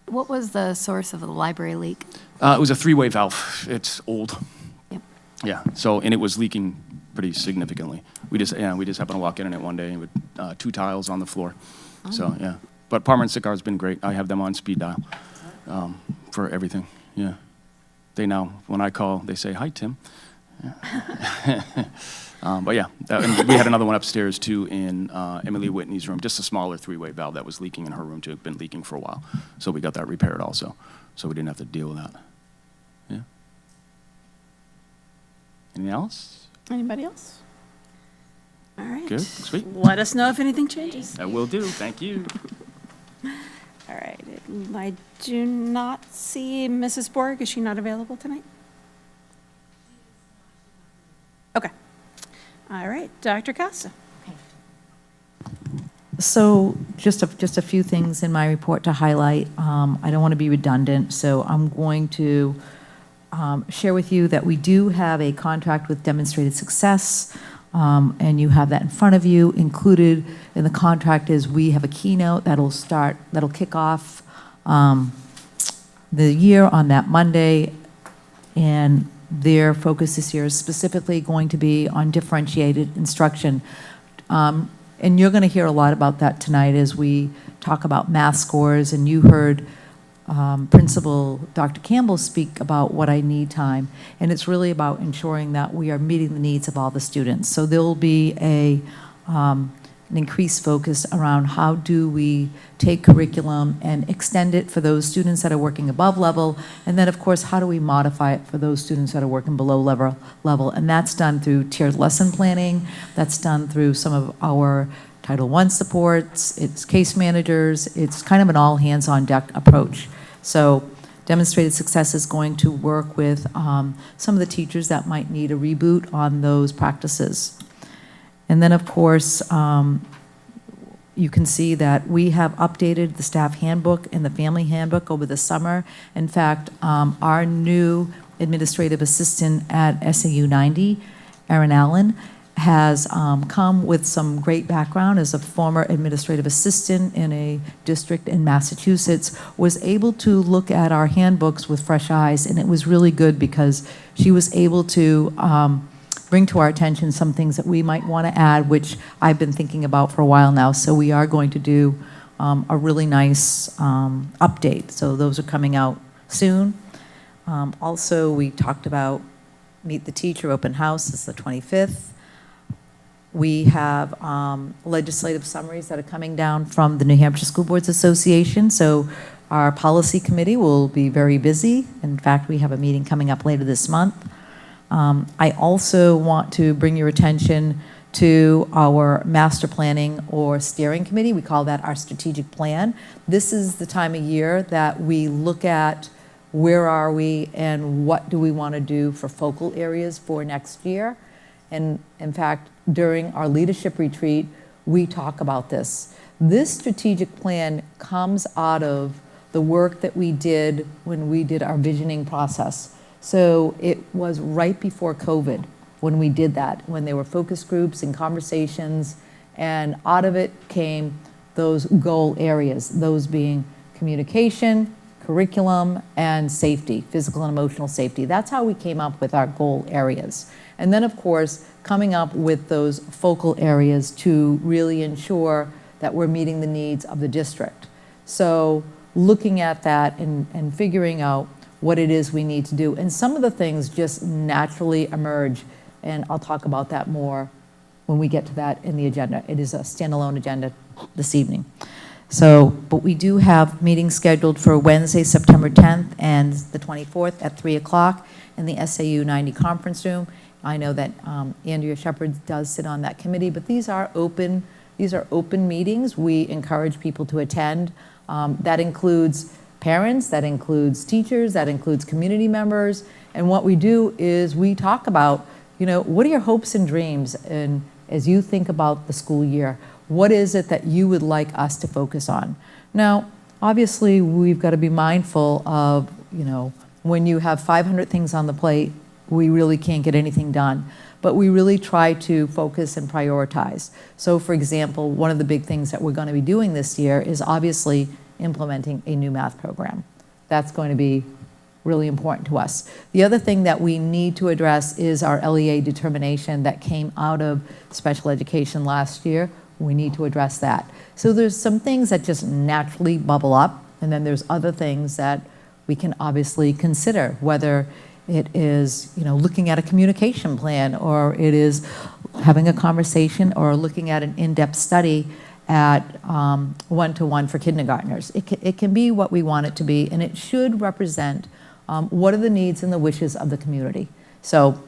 What was the source of the library leak? It was a three-way valve. It's old. Yep. Yeah, so, and it was leaking pretty significantly. We just happened to walk in it one day with 2 tiles on the floor. So, yeah. But Palmer and Sickar's been great. I have them on speed dial for everything, yeah. They now, when I call, they say, "Hi, Tim." Yeah. But yeah, and we had another one upstairs too in Emily Whitney's room, just a smaller 3-way valve that was leaking in her room too. It'd been leaking for a while. So we got that repaired also. So we didn't have to deal with that. Yeah. Anything else? Anybody else? All right. Good, sweet. Let us know if anything changes. I will do, thank you. All right. I do not see Mrs. Borg. Is she not available tonight? Okay. All right. Dr. Costa. So just a few things in my report to highlight. I don't want to be redundant, so I'm going to share with you that we do have a contract with Demonstrated Success, and you have that in front of you. Included in the contract is we have a keynote that'll kick off the year on that Monday, and their focus this year is specifically going to be on differentiated instruction. And you're going to hear a lot about that tonight as we talk about math scores, and you heard Principal Dr. Campbell speak about what I need time, and it's really about ensuring that we are meeting the needs of all the students. So there will be an increased focus around how do we take curriculum and extend it for those students that are working above level, and then of course how do we modify it for those students that are working below level, and that's done through tiered lesson planning, that's done through some of our Title I supports, it's case managers, it's kind of an all hands on deck approach. So Demonstrated Success is going to work with some of the teachers that might need a reboot on those practices. And then, of course, you can see that we have updated the staff handbook and the family handbook over the summer. In fact, our new administrative assistant at SAU90, Erin Allen, has come with some great background as a former administrative assistant in a district in Massachusetts, was able to look at our handbooks with fresh eyes, and it was really good because she was able to bring to our attention some things that we might want to add, which I've been thinking about for a while now. So we are going to do a really nice update. So those are coming out soon. Also, we talked about Meet the Teacher Open House. It's the 25th. We have legislative summaries that are coming down from the New Hampshire School Boards Association. So our policy committee will be very busy. In fact, we have a meeting coming up later this month. I also want to bring your attention to our master planning or steering committee. We call that our strategic plan. This is the time of year that we look at where are we and what do we want to do for focal areas for next year. And in fact, during our leadership retreat, we talk about this. This strategic plan comes out of the work that we did when we did our visioning process. So it was right before COVID when we did that, when there were focus groups and conversations, and out of it came those goal areas, those being communication, curriculum, and safety, physical and emotional safety. That's how we came up with our goal areas. And then, of course, coming up with those focal areas to really ensure that we're meeting the needs of the district. So looking at that and figuring out what it is we need to do. And some of the things just naturally emerge, and I'll talk about that more when we get to that in the agenda. It is a standalone agenda this evening. So, but we do have meetings scheduled for Wednesday, September 10th and the 24th at 3 o'clock in the SAU90 conference room. I know that Andrea Shepard does sit on that committee, but these are open meetings. We encourage people to attend. That includes parents, that includes teachers, that includes community members. And what we do is we talk about, what are your hopes and dreams? And as you think about the school year, what is it that you would like us to focus on? Now, obviously, we've got to be mindful of, when you have 500 things on the plate, we really can't get anything done. But we really try to focus and prioritize. So, for example, one of the big things that we're going to be doing this year is obviously implementing a new math program. That's going to be really important to us. The other thing that we need to address is our LEA determination that came out of special education last year. We need to address that. So there's some things that just naturally bubble up, and then there's other things that we can obviously consider, whether it is, looking at a communication plan, or it is having a conversation, or looking at an in-depth study at one-to-one for kindergartners. It can be what we want it to be, and it should represent what are the needs and the wishes of the community. So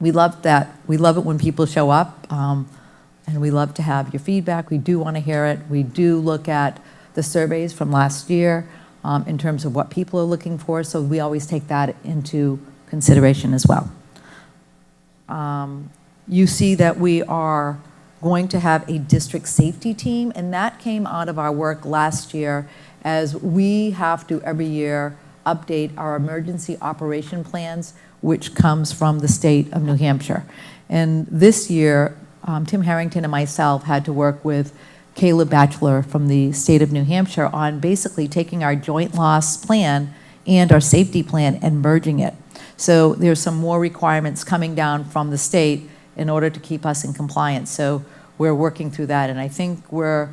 we love that. We love it when people show up, and we love to have your feedback. We do want to hear it. We do look at the surveys from last year in terms of what people are looking for, so we always take that into consideration as well. You see that we are going to have a district safety team, and that came out of our work last year, as we have to every year update our emergency operation plans, which comes from the state of New Hampshire. And this year, Tim Harrington and myself had to work with Caleb Batchelor from the state of New Hampshire on basically taking our joint loss plan and our safety plan and merging it. So there's some more requirements coming down from the state in order to keep us in compliance. So we're working through that, and I think we're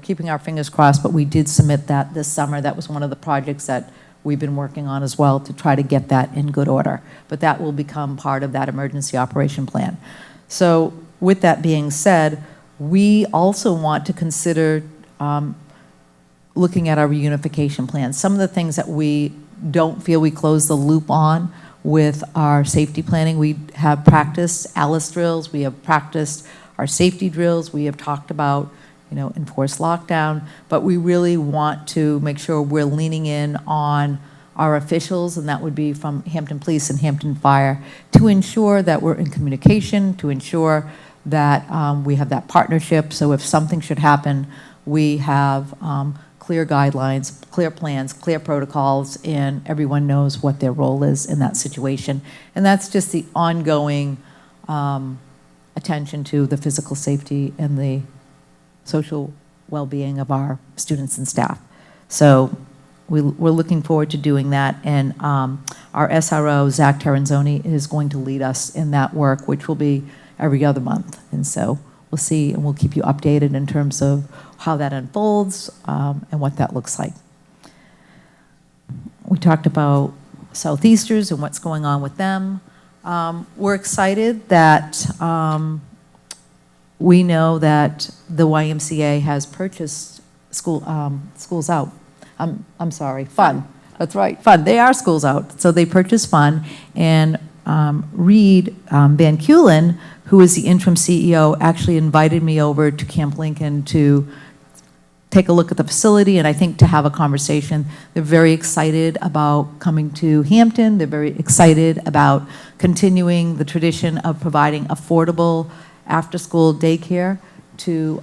keeping our fingers crossed, but we did submit that this summer. That was one of the projects that we've been working on as well, to try to get that in good order. But that will become part of that emergency operation plan. So with that being said, we also want to consider looking at our reunification plan. Some of the things that we don't feel we close the loop on with our safety planning. We have practiced ALICE drills. We have practiced our safety drills. We have talked about, enforced lockdown. But we really want to make sure we're leaning in on our officials, and that would be from Hampton Police and Hampton Fire, to ensure that we're in communication, to ensure that we have that partnership. So if something should happen, we have clear guidelines, clear plans, clear protocols, and everyone knows what their role is in that situation. And that's just the ongoing attention to the physical safety and the social well-being of our students and staff. So we're looking forward to doing that. And our SRO, Zach Terranzoni, is going to lead us in that work, which will be every other month. And so we'll see, and we'll keep you updated in terms of how that unfolds and what that looks like. We talked about Southeasters and what's going on with them. We're excited that we know that the YMCA has purchased Schools Out. I'm sorry, Fun. That's right, Fun. They are Schools Out. So they purchased Fun, and Reed Van Kulen, who is the interim CEO, actually invited me over to Camp Lincoln to take a look at the facility, and I think to have a conversation. They're very excited about coming to Hampton. They're very excited about continuing the tradition of providing affordable after-school daycare to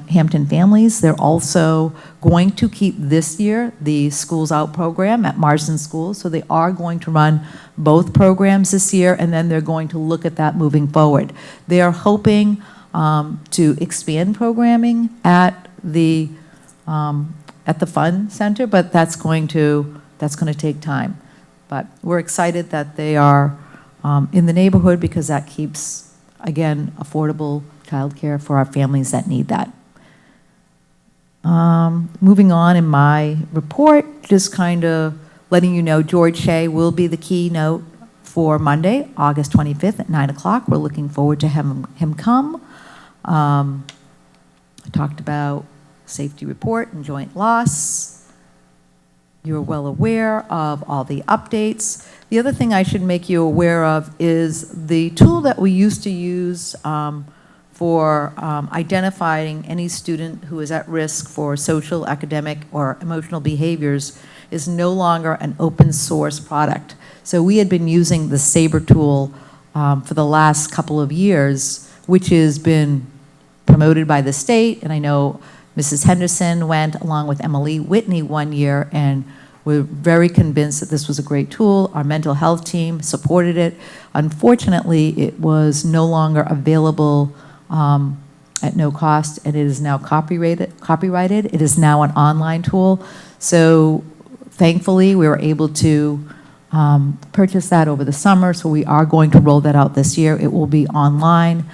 Hampton families. They're also going to keep this year the Schools Out program at Marsden Schools, so they are going to run both programs this year, and then they're going to look at that moving forward. They are hoping to expand programming at the Fun Center, but that's going to take time. But we're excited that they are in the neighborhood, because that keeps, again, affordable childcare for our families that need that. Moving on in my report, just kind of letting you know, George Shea will be the keynote for Monday, August 25th at 9 o'clock. We're looking forward to having him come. I talked about safety report and joint loss. You're well aware of all the updates. The other thing I should make you aware of is the tool that we used to use for identifying any student who is at risk for social, academic, or emotional behaviors is no longer an open source product. So we had been using the SABRE tool for the last couple of years which has been promoted by the state, and I know Mrs. Henderson went along with Emily Whitney one year, and we're very convinced that this was a great tool. Our mental health team supported it. Unfortunately, it was no longer available at no cost, and it is now copyrighted. It is now an online tool. So thankfully, we were able to purchase that over the summer, so we are going to roll that out this year. It will be online.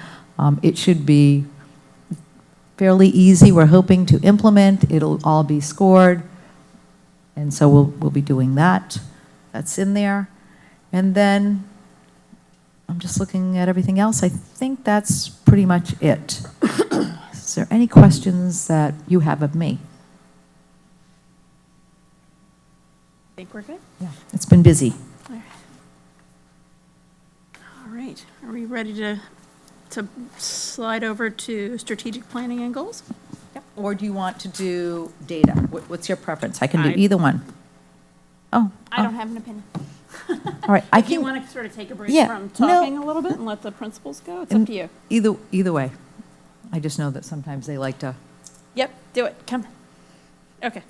It should be fairly easy. We're hoping to implement. It'll all be scored. And so we'll be doing that. That's in there. And then I'm just looking at everything else. I think that's pretty much it. Is there any questions that you have of me? I think we're good. Yeah, it's been busy. All right, are we ready to slide over to strategic planning and goals? Yep. Or do you want to do data? What's your preference? I can do I- either one. Oh. I don't have an opinion. All right, I If you can, want to sort of take a break Yeah, from no. talking a little bit and let the principals go, it's up to you. either way. I just know that sometimes they like to, Yep, do it, come. Okay.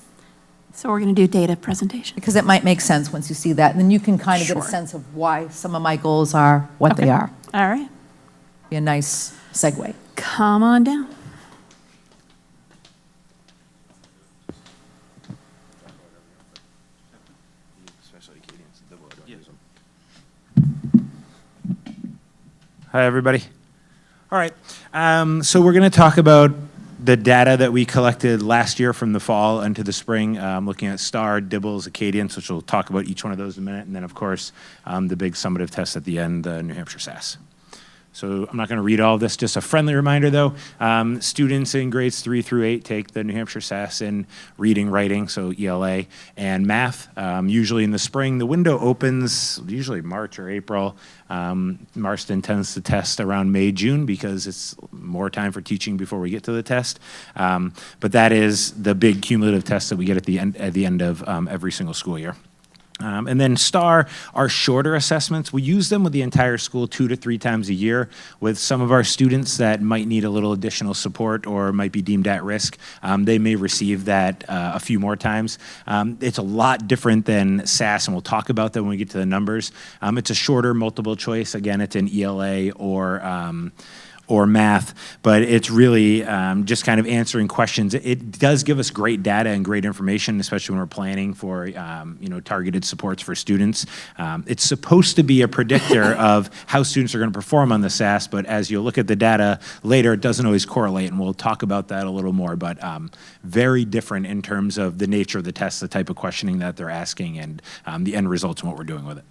So we're going to do data presentation. because it might make sense once you see that, and then you can kind of get a Sure. sense of why some of my goals are what they Okay. are. All right, Be a nice segue. come on down. Hi, everybody. All right, so we're going to talk about the data that we collected last year from the fall into the spring, looking at STAR, DIBELS, Acadians, which we'll talk about each one of those in a minute, and then, of course, the big summative test at the end, the New Hampshire SAS. So I'm not going to read all of this, just a friendly reminder, though. Students in grades 3 through 8 take the New Hampshire SAS in reading, writing, so ELA, and math, usually in the spring. The window opens usually March or April. Marston tends to test around May, June, because it's more time for teaching before we get to the test. But that is the big cumulative test that we get at the end of every single school year. And then STAR are shorter assessments. We use them with the entire school 2 to 3 times a year. With some of our students that might need a little additional support or might be deemed at risk, they may receive that a few more times. It's a lot different than SAS, and we'll talk about that when we get to the numbers. It's a shorter multiple choice. Again, it's an ELA or math, but it's really just kind of answering questions. It does give us great data and great information, especially when we're planning for targeted supports for students. It's supposed to be a predictor of how students are going to perform on the SAS, but as you look at the data later, it doesn't always correlate, and we'll talk about that a little more, but very different in terms of the nature of the test, the type of questioning that they're asking, and the end results and what we're doing with it.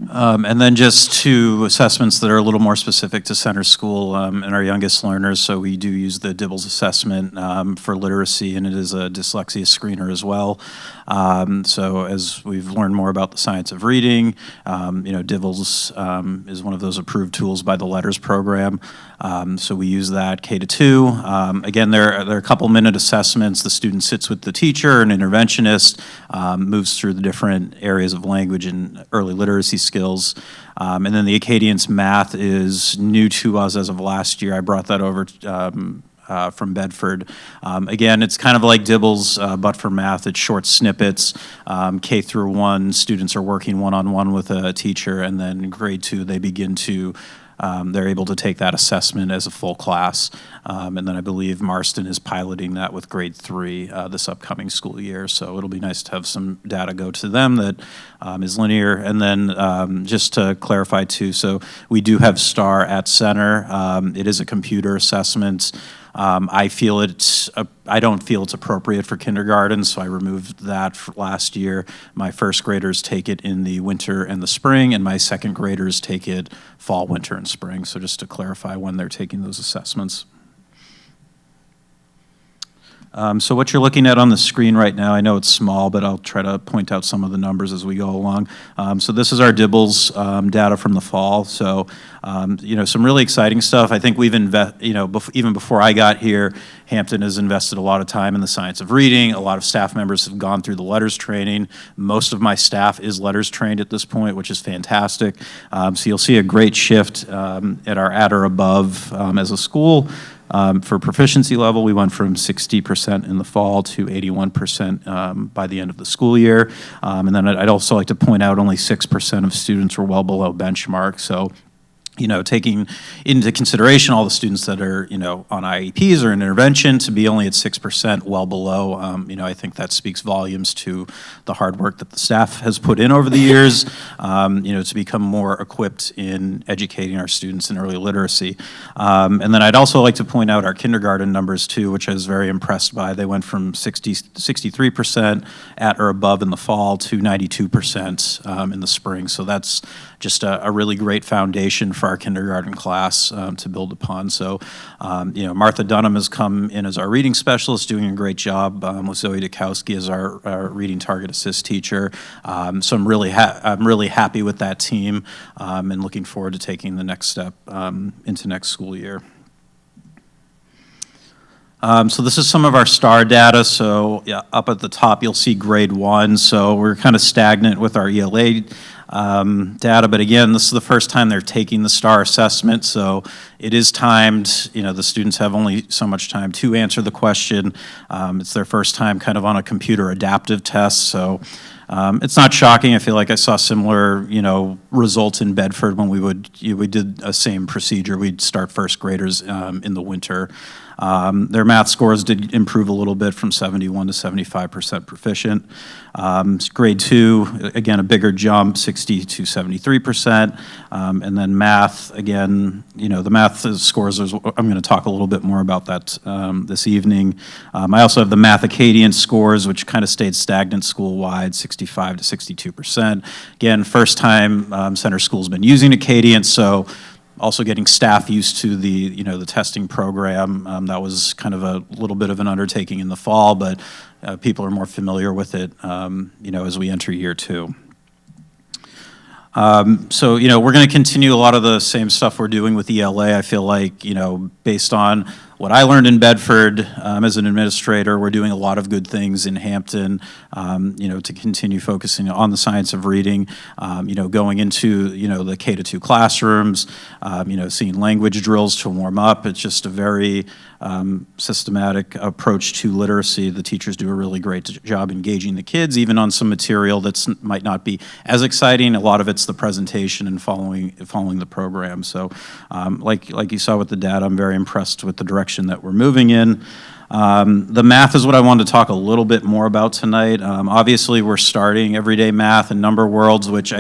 And then just 2 assessments that are a little more specific to center school and our youngest learners. So we do use the DIBELS assessment for literacy, and it is a dyslexia screener as well. So as we've learned more about the science of reading, DIBELS is one of those approved tools by the LETTERS program. So we use that K to 2. Again, there are a couple minute assessments. The student sits with the teacher, an interventionist, moves through the different areas of language and early literacy skills. And then the Acadians math is new to us as of last year. I brought that over from Bedford. Again, it's kind of like DIBELS, but for math. It's short snippets. K through 1, students are working one-on-one with a teacher, and then grade 2, they begin to they're able to take that assessment as a full class. And then I believe Marston is piloting that with grade 3 this upcoming school year. So it'll be nice to have some data go to them that is linear. And then just to clarify too, so we do have STAR at center. It is a computer assessment. I don't feel it's appropriate for kindergarten, so I removed that for last year. My first graders take it in the winter and the spring, and my second graders take it fall, winter, and spring. So just to clarify when they're taking those assessments. So what you're looking at on the screen right now, I know it's small, but I'll try to point out some of the numbers as we go along. So this is our Dibbles data from the fall. So, some really exciting stuff. I think we've even before I got here, Hampton has invested a lot of time in the science of reading. A lot of staff members have gone through the letters training. Most of my staff is letters trained at this point, which is fantastic. So you'll see a great shift at our at or above as a school. For proficiency level, we went from 60% in the fall to 81% by the end of the school year. And then I'd also like to point out only 6% of students were well below benchmark. So, taking into consideration all the students that are, on IEPs or in intervention, to be only at 6%, well below, I think that speaks volumes to the hard work that the staff has put in over the years, to become more equipped in educating our students in early literacy. And then I'd also like to point out our kindergarten numbers too, which I was very impressed by. They went from 63% at or above in the fall to 92% in the spring. So that's just a really great foundation for our kindergarten class to build upon. So, Martha Dunham has come in as our reading specialist, doing a great job with Zoe Dukowski as our reading target assist teacher. So I'm really happy with that team and looking forward to taking the next step into next school year. So this is some of our STAR data. So up at the top, you'll see grade 1. So we're kind of stagnant with our ELA data, but again, this is the first time they're taking the STAR assessment, so it is timed. The students have only so much time to answer the question. It's their first time kind of on a computer adaptive test, so it's not shocking. I feel like I saw similar, results in Bedford when we did a same procedure. We'd start first graders in the winter. Their math scores did improve a little bit from 71 to 75% proficient. Grade 2, again, a bigger jump, 60 to 73%. And then math, again, the math scores, I'm going to talk a little bit more about that this evening. I also have the Math Acadian scores, which kind of stayed stagnant school-wide, 65 to 62%. Again, first time Center School's been using Acadian, so also getting staff used to the testing program. That was kind of a little bit of an undertaking in the fall, but people are more familiar with it, as we enter year 2. So, we're going to continue a lot of the same stuff we're doing with ELA. I feel like, based on what I learned in Bedford as an administrator, we're doing a lot of good things in Hampton, to continue focusing on the science of reading, going into, the K-2 classrooms, seeing language drills to warm up. It's just a very systematic approach to literacy. The teachers do a really great job engaging the kids, even on some material that might not be as exciting. A lot of it's the presentation and following the program. So like you saw with the data, I'm very impressed with the direction that we're moving in. The math is what I wanted to talk a little bit more about tonight. Obviously, we're starting everyday math and number worlds, which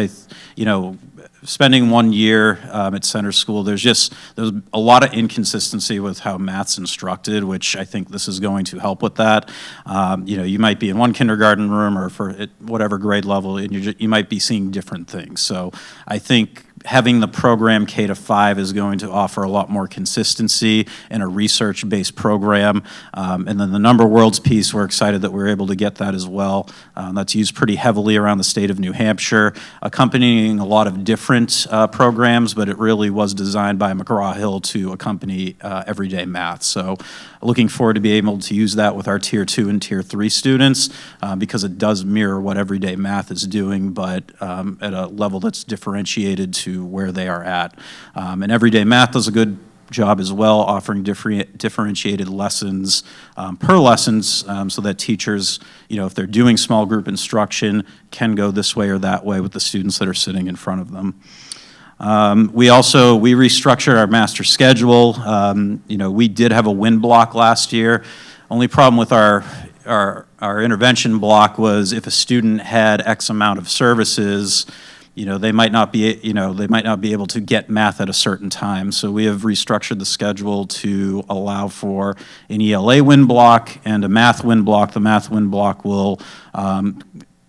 spending 1 year at Center School, there's a lot of inconsistency with how math's instructed, which I think this is going to help with that. You might be in one kindergarten room or for whatever grade level, and you might be seeing different things. So I think having the program K-5 is going to offer a lot more consistency and a research-based program. And then the number worlds piece, we're excited that we're able to get that as well. That's used pretty heavily around the state of New Hampshire, accompanying a lot of different programs, but it really was designed by McGraw-Hill to accompany everyday math. So looking forward to being able to use that with our Tier 2 and Tier 3 students because it does mirror what everyday math is doing, but at a level that's differentiated to where they are at. And everyday math does a good job as well, offering differentiated lessons per lessons so that teachers, if they're doing small group instruction, can go this way or that way with the students that are sitting in front of them. We restructured our master schedule. We did have a win block last year. Only problem with our intervention block was if a student had X amount of services, they might not be able to get math at a certain time. So we have restructured the schedule to allow for an ELA win block and a math win block. The math win block will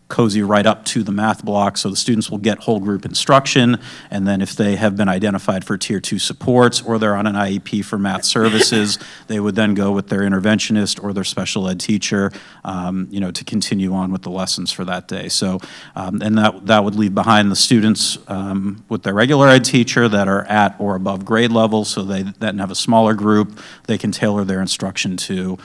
cozy right up to the math block, so the students will get whole group instruction, and then if they have been identified for Tier 2 supports or they're on an IEP for math services, they would then go with their interventionist or their special ed teacher, to continue on with the lessons for that day. So, and that would leave behind the students with their regular ed teacher that are at or above grade level, so they then have a smaller group they can tailor their instruction to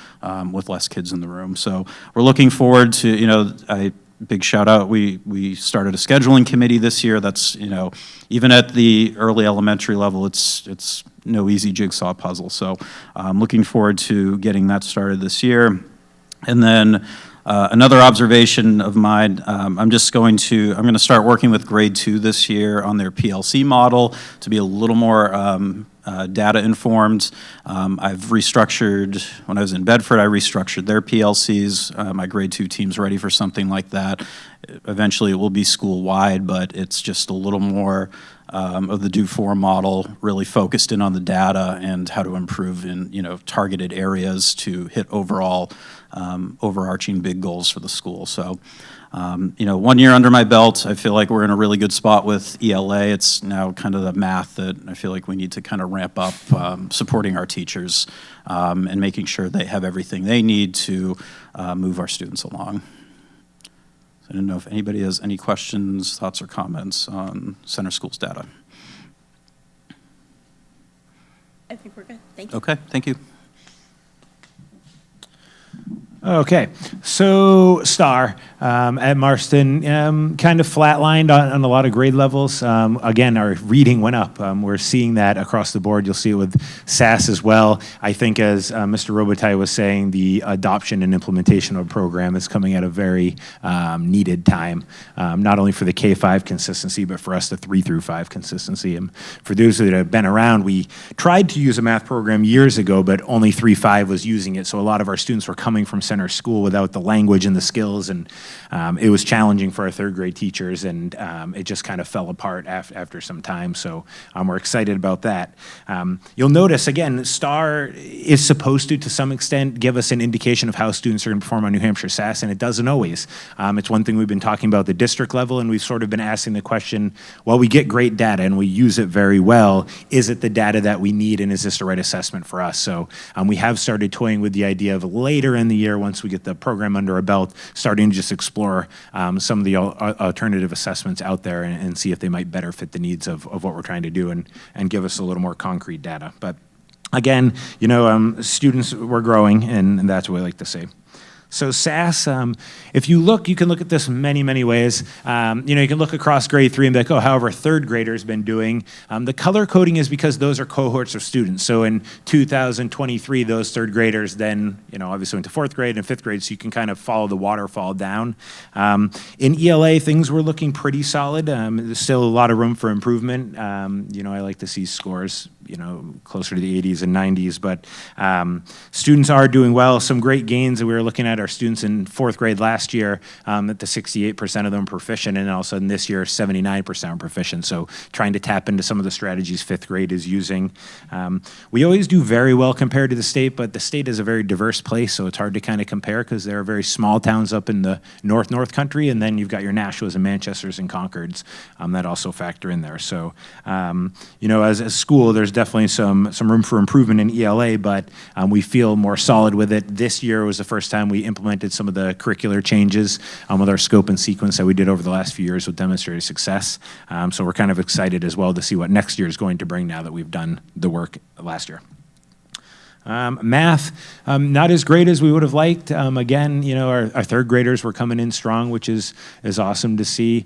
with less kids in the room. So we're looking forward to, big shout out, we started a scheduling committee this year that's, even at the early elementary level, it's no easy jigsaw puzzle. So I'm looking forward to getting that started this year. And then another observation of mine, I'm going to start working with grade 2 this year on their PLC model to be a little more data informed. I've restructured, when I was in Bedford, I restructured their PLCs. My grade 2 team's ready for something like that. Eventually it will be school-wide, but it's just a little more of the do-for model, really focused in on the data and how to improve in targeted areas to hit overall overarching big goals for the school. So 1 year under my belt, I feel like we're in a really good spot with ELA. It's now kind of the math that I feel like we need to kind of ramp up, supporting our teachers and making sure they have everything they need to move our students along. So I didn't know if anybody has any questions, thoughts, or comments on Center Schools data. I think we're good. Thank you. Okay, thank you. Okay, so STAR at Marston kind of flatlined on a lot of grade levels. Again, our reading went up. We're seeing that across the board. You'll see it with SAS as well. I think as Mr. Robitaille was saying, the adoption and implementation of a program is coming at a very needed time, not only for the K-5 consistency, but for us the 3 through 5 consistency. And for those that have been around, we tried to use a math program years ago, but only 3-5 was using it. So a lot of our students were coming from center school without the language and the skills, and it was challenging for our third grade teachers, and it just kind of fell apart after some time. So we're excited about that. You'll notice, again, STAR is supposed to some extent, give us an indication of how students are going to perform on New Hampshire SAS, and it doesn't always. It's one thing we've been talking about at the district level, and we've sort of been asking the question, well, we get great data and we use it very well. Is it the data that we need, and is this the right assessment for us? So we have started toying with the idea of later in the year, once we get the program under our belt, starting to just explore some of the alternative assessments out there and see if they might better fit the needs of what we're trying to do and give us a little more concrete data. But again, students were growing, and that's what we like to see. So SAS, if you look, you can look at this many, many ways. You can look across grade 3 and be like, oh, however, a third grader's been doing. The color coding is because those are cohorts of students. So in 2023, those third graders then, obviously went to 4th grade and 5th grade, so you can kind of follow the waterfall down. In ELA, things were looking pretty solid. There's still a lot of room for improvement. I like to see scores, closer to the 80s and 90s, but students are doing well. Some great gains that we were looking at our students in 4th grade last year, at the 68% of them proficient, and all of a sudden this year 79% proficient. So trying to tap into some of the strategies 5th grade is using. We always do very well compared to the state, but the state is a very diverse place, so it's hard to kind of compare because there are very small towns up in the north country, and then you've got your Nashuas and Manchesters and Concords that also factor in there. So as a school, there's definitely some room for improvement in ELA, but we feel more solid with it. This year was the first time we implemented some of the curricular changes with our scope and sequence that we did over the last few years with demonstrated success. So we're kind of excited as well to see what next year is going to bring now that we've done the work last year. Math, not as great as we would have liked. Again, our third graders were coming in strong, which is awesome to see.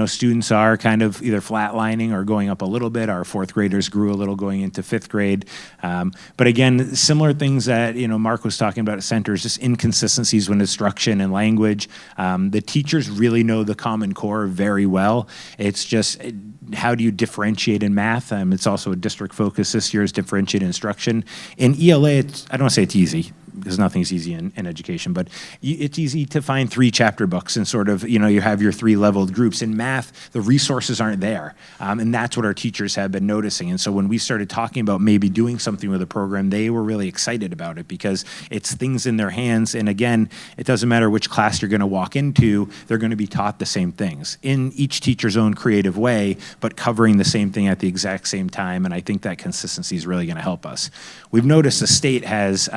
Students are kind of either flatlining or going up a little bit. Our 4th graders grew a little going into 5th grade. But again, similar things that, Mark was talking about at centers, just inconsistencies with instruction and language. The teachers really know the Common Core very well. It's just, how do you differentiate in math? It's also a district focus this year is differentiated instruction. In ELA, I don't want to say it's easy. because nothing's easy in education, but it's easy to find 3 chapter books and sort of, you have your 3 leveled groups. In math, the resources aren't there, and that's what our teachers have been noticing. And so when we started talking about maybe doing something with the program, they were really excited about it because it's things in their hands. And again, it doesn't matter which class you're going to walk into, they're going to be taught the same things in each teacher's own creative way, but covering the same thing at the exact same time. And I think that consistency is really going to help us. We've noticed the state has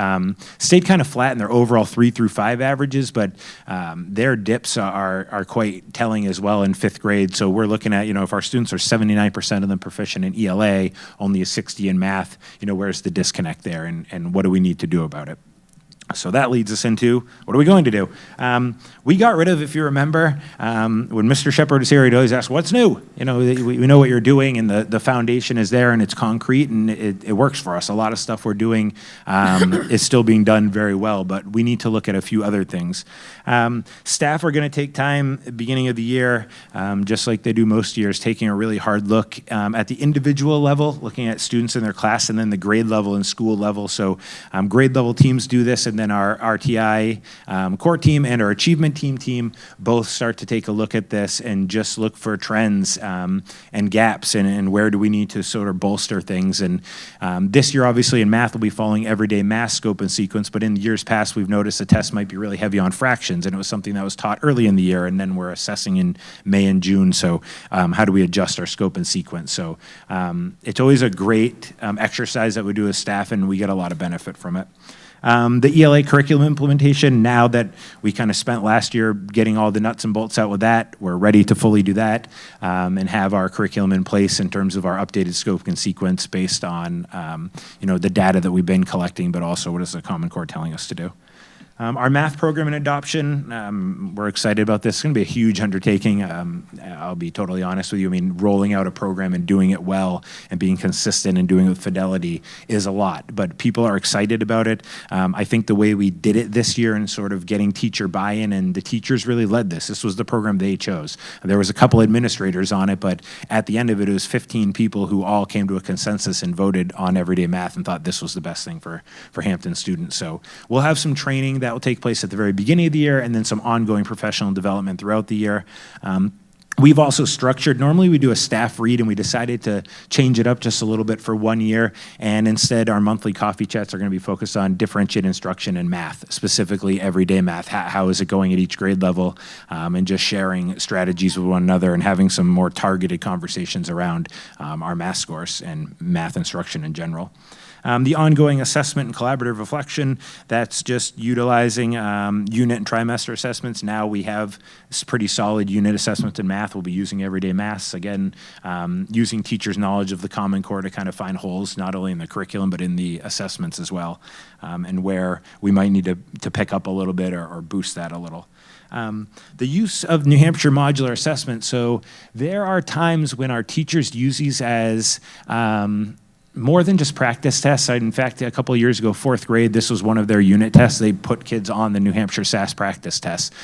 stayed kind of flat in their overall 3 through 5 averages, but their dips are quite telling as well in 5th grade. So we're looking at, if our students are 79% of them proficient in ELA, only a 60 in math, where's the disconnect there, and what do we need to do about it? So that leads us into, what are we going to do? We got rid of, if you remember, when Mr. Shepard was here, he'd always ask, what's new? We know what you're doing, and the foundation is there, and it's concrete, and it works for us. A lot of stuff we're doing is still being done very well, but we need to look at a few other things. Staff are going to take time at the beginning of the year, just like they do most years, taking a really hard look at the individual level, looking at students in their class, and then the grade level and school level. So grade level teams do this, and then our RTI core team and our achievement team both start to take a look at this and just look for trends and gaps and where do we need to sort of bolster things. And this year, obviously, in math, we'll be following everyday math scope and sequence, but in years past, we've noticed the test might be really heavy on fractions, and it was something that was taught early in the year, and then we're assessing in May and June. So how do we adjust our scope and sequence? So it's always a great exercise that we do as staff, and we get a lot of benefit from it. The ELA curriculum implementation, now that we kind of spent last year getting all the nuts and bolts out with that, we're ready to fully do that and have our curriculum in place in terms of our updated scope and sequence based on the data that we've been collecting, but also what is the Common Core telling us to do. Our math program and adoption, we're excited about this. It's going to be a huge undertaking. I'll be totally honest with you. I mean, rolling out a program and doing it well and being consistent and doing it with fidelity is a lot, but people are excited about it. I think the way we did it this year and sort of getting teacher buy-in, and the teachers really led this. This was the program they chose. There was a couple administrators on it, but at the end of it, it was 15 people who all came to a consensus and voted on everyday math and thought this was the best thing for Hampton students. So we'll have some training that will take place at the very beginning of the year, and then some ongoing professional development throughout the year. We've also structured, normally we do a staff read, and we decided to change it up just a little bit for 1 year, and instead our monthly coffee chats are going to be focused on differentiated instruction and math, specifically everyday math. How is it going at each grade level, and just sharing strategies with one another and having some more targeted conversations around our math scores and math instruction in general. The ongoing assessment and collaborative reflection, that's just utilizing unit and trimester assessments. Now we have pretty solid unit assessments in math. We'll be using everyday maths, again, using teachers' knowledge of the Common Core to kind of find holes, not only in the curriculum, but in the assessments as well, and where we might need to pick up a little bit or boost that a little. The use of New Hampshire modular assessment. So there are times when our teachers use these as more than just practice tests. In fact, a couple of years ago, 4th grade, this was one of their unit tests. They put kids on the New Hampshire SAS practice test.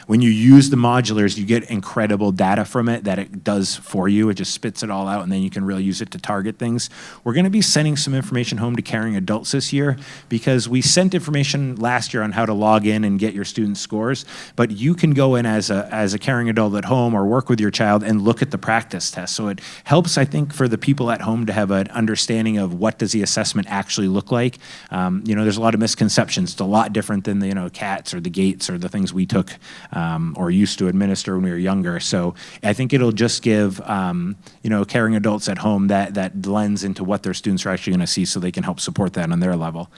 When you use the modulars, you get incredible data from it that it does for you. It just spits it all out, and then you can really use it to target things. We're going to be sending some information home to caring adults this year, because we sent information last year on how to log in and get your students' scores, but you can go in as a caring adult at home or work with your child and look at the practice test. So it helps, I think, for the people at home to have an understanding of what does the assessment actually look like. There's a lot of misconceptions. It's a lot different than the CATs or the GATES or the things we took or used to administer when we were younger. So I think it'll just give caring adults at home that lens into what their students are actually going to see, so they can help support that on their level.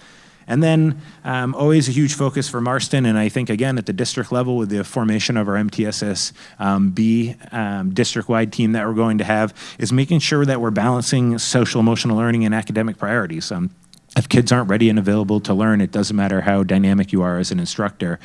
And then always a huge focus for Marston, and I think, again, at the district level with the formation of our MTSS-B district-wide team that we're going to have, is making sure that we're balancing social-emotional learning and academic priorities. If kids aren't ready and available to learn, it doesn't matter how dynamic you are as an instructor.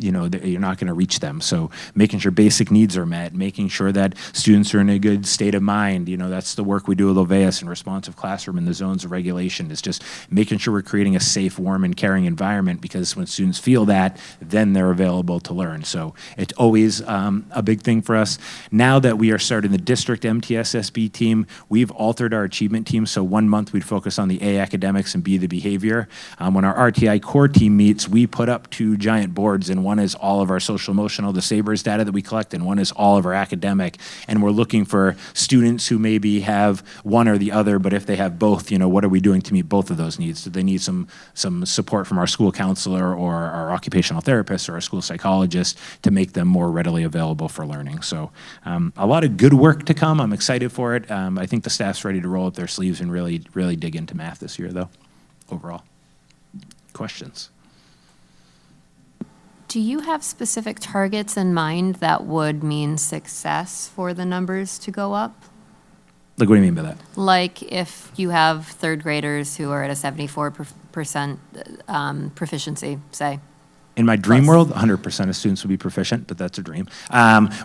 You're not going to reach them. So making sure basic needs are met, making sure that students are in a good state of mind. That's the work we do with Oveus and Responsive Classroom and the zones of regulation, is just making sure we're creating a safe, warm, and caring environment, because when students feel that, then they're available to learn. So it's always a big thing for us. Now that we are starting the district MTSSB team, we've altered our achievement team. So 1 month we'd focus on the A academic academics and B, the behavior. When our RTI core team meets, we put up 2 giant boards, and one is all of our social emotional, the SABRES data that we collect, and one is all of our academic. And we're looking for students who maybe have one or the other, but if they have both, what are we doing to meet both of those needs? Do they need some support from our school counselor or our occupational therapist or our school psychologist to make them more readily available for learning? So a lot of good work to come. I'm excited for it. I think the staff's ready to roll up their sleeves and really, really dig into math this year, though, overall. Questions? Do you have specific targets in mind that would mean success for the numbers to go up? Like, what do you mean by that? Like if you have third graders who are at a 74% proficiency, say. In my dream world, 100% of students would be proficient, but that's a dream.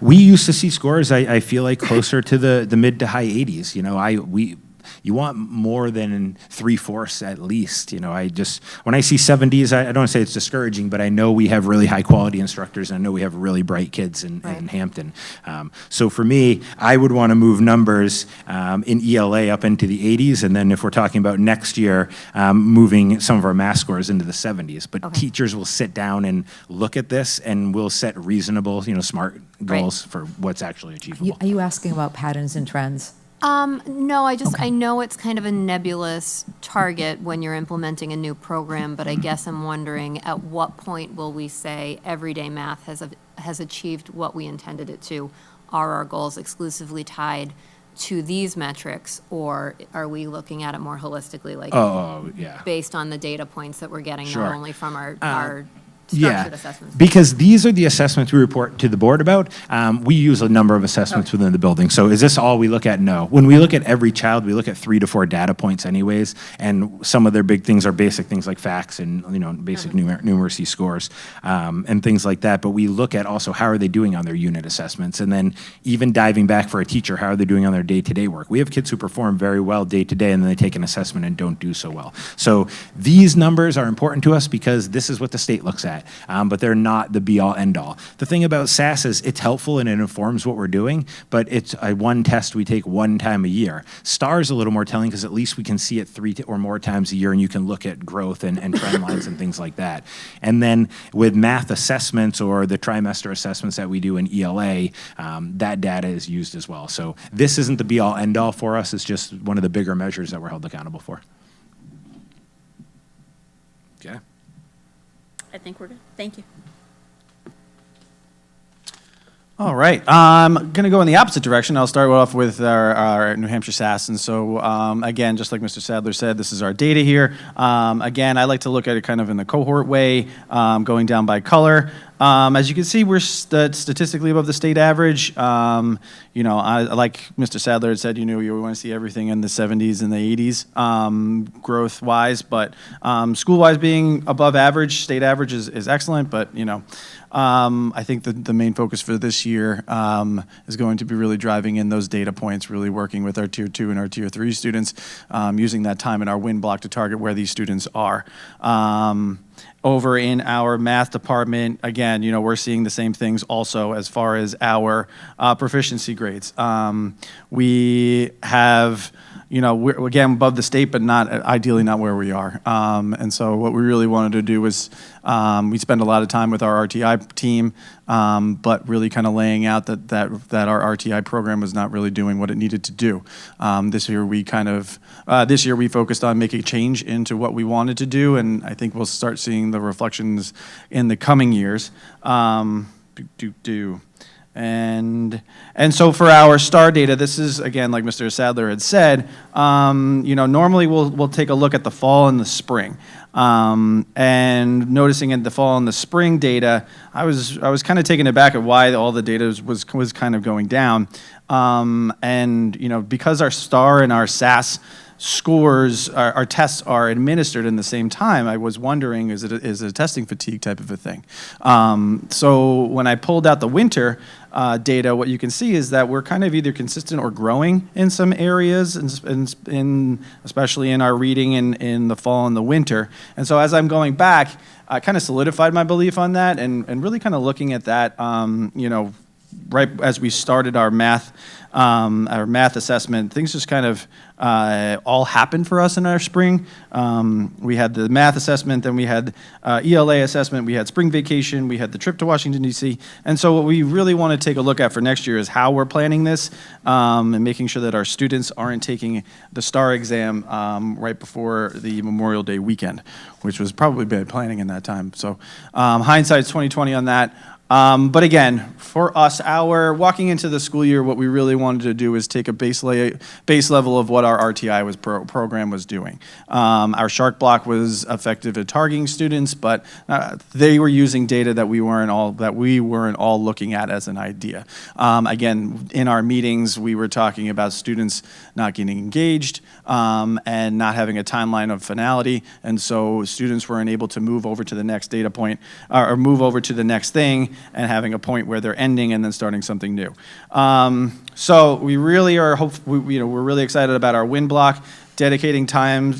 We used to see scores, I feel like, closer to the mid to high 80s. You want more than 3/4 at least. When I see 70s, I don't want to say it's discouraging, but I know we have really high quality instructors, and I know we have really bright kids in Hampton. So for me, I would want to move numbers in ELA up into the 80s, and then if we're talking about next year, moving some of our math scores into the 70s. But teachers will sit down and look at this, and we'll set reasonable, smart goals for what's actually achievable. Are you asking about patterns and trends? No, I know it's kind of a nebulous target when you're implementing a new program, but I guess I'm wondering at what point will we say everyday math has achieved what we intended it to? Are our goals exclusively tied to these metrics, or are we looking at it more holistically, like based on the data points that we're getting, not only from our structured assessments? Because these are the assessments we report to the board about. We use a number of assessments within the building. So is this all we look at? No. When we look at every child, we look at 3 to 4 data points anyways, and some of their big things are basic things like facts and basic numeracy scores and things like that. But we look at also how are they doing on their unit assessments, and then even diving back for a teacher, how are they doing on their day-to-day work? We have kids who perform very well day-to-day, and then they take an assessment and don't do so well. So these numbers are important to us because this is what the state looks at. But they're not the be-all, end-all. The thing about SAS is it's helpful and it informs what we're doing, but it's one test we take one time a year. STAR is a little more telling because at least we can see it 3 or more times a year, and you can look at growth and trend lines and things like that. And then with math assessments or the trimester assessments that we do in ELA, that data is used as well. So this isn't the be-all, end-all for us. It's just one of the bigger measures that we're held accountable for. Okay. I think we're good. Thank you. All right, I'm going to go in the opposite direction. I'll start off with our New Hampshire SAS. And so, again, just like Mr. Sadler said, this is our data here. Again, I like to look at it kind of in the cohort way, going down by color. As you can see, we're statistically above the state average. Like Mr. Sadler had said, we want to see everything in the 70s and the 80s growth-wise. But school-wise, being above average, state average is excellent. But, I think the main focus for this year is going to be really driving in those data points, really working with our Tier 2 and our Tier 3 students, using that time in our win block to target where these students are. Over in our math department, again, we're seeing the same things also as far as our proficiency grades. We have, we're again above the state, but ideally not where we are. And so what we really wanted to do was we spend a lot of time with our RTI team, but really kind of laying out that our RTI program was not really doing what it needed to do. This year we focused on making a change into what we wanted to do, and I think we'll start seeing the reflections in the coming years. And so for our STAR data, this is, again, like Mr. Sadler had said, normally we'll take a look at the fall and the spring. And noticing in the fall and the spring data, I was kind of taken aback at why all the data was kind of going down. And because our STAR and our SAS scores, our tests are administered in the same time, I was wondering, is it a testing fatigue type of a thing? So when I pulled out the winter data, what you can see is that we're kind of either consistent or growing in some areas, especially in our reading in the fall and the winter. And so as I'm going back, I kind of solidified my belief on that and really kind of looking at that, right as we started our math assessment, things just kind of all happened for us in our spring. We had the math assessment, then we had ELA assessment, we had spring vacation, we had the trip to Washington, D.C. And so what we really want to take a look at for next year is how we're planning this and making sure that our students aren't taking the STAR exam right before the Memorial Day weekend, which was probably bad planning in that time. So hindsight's 20/20 on that. But again, for us, walking into the school year, what we really wanted to do is take a base level of what our RTI program was doing. Our Shark Block was effective at targeting students, but they were using data that we weren't all looking at as an idea. Again, in our meetings, we were talking about students not getting engaged and not having a timeline of finality, and so students weren't able to move over to the next data point or move over to the next thing and having a point where they're ending and then starting something new. So we really are we're really excited about our win block, dedicating time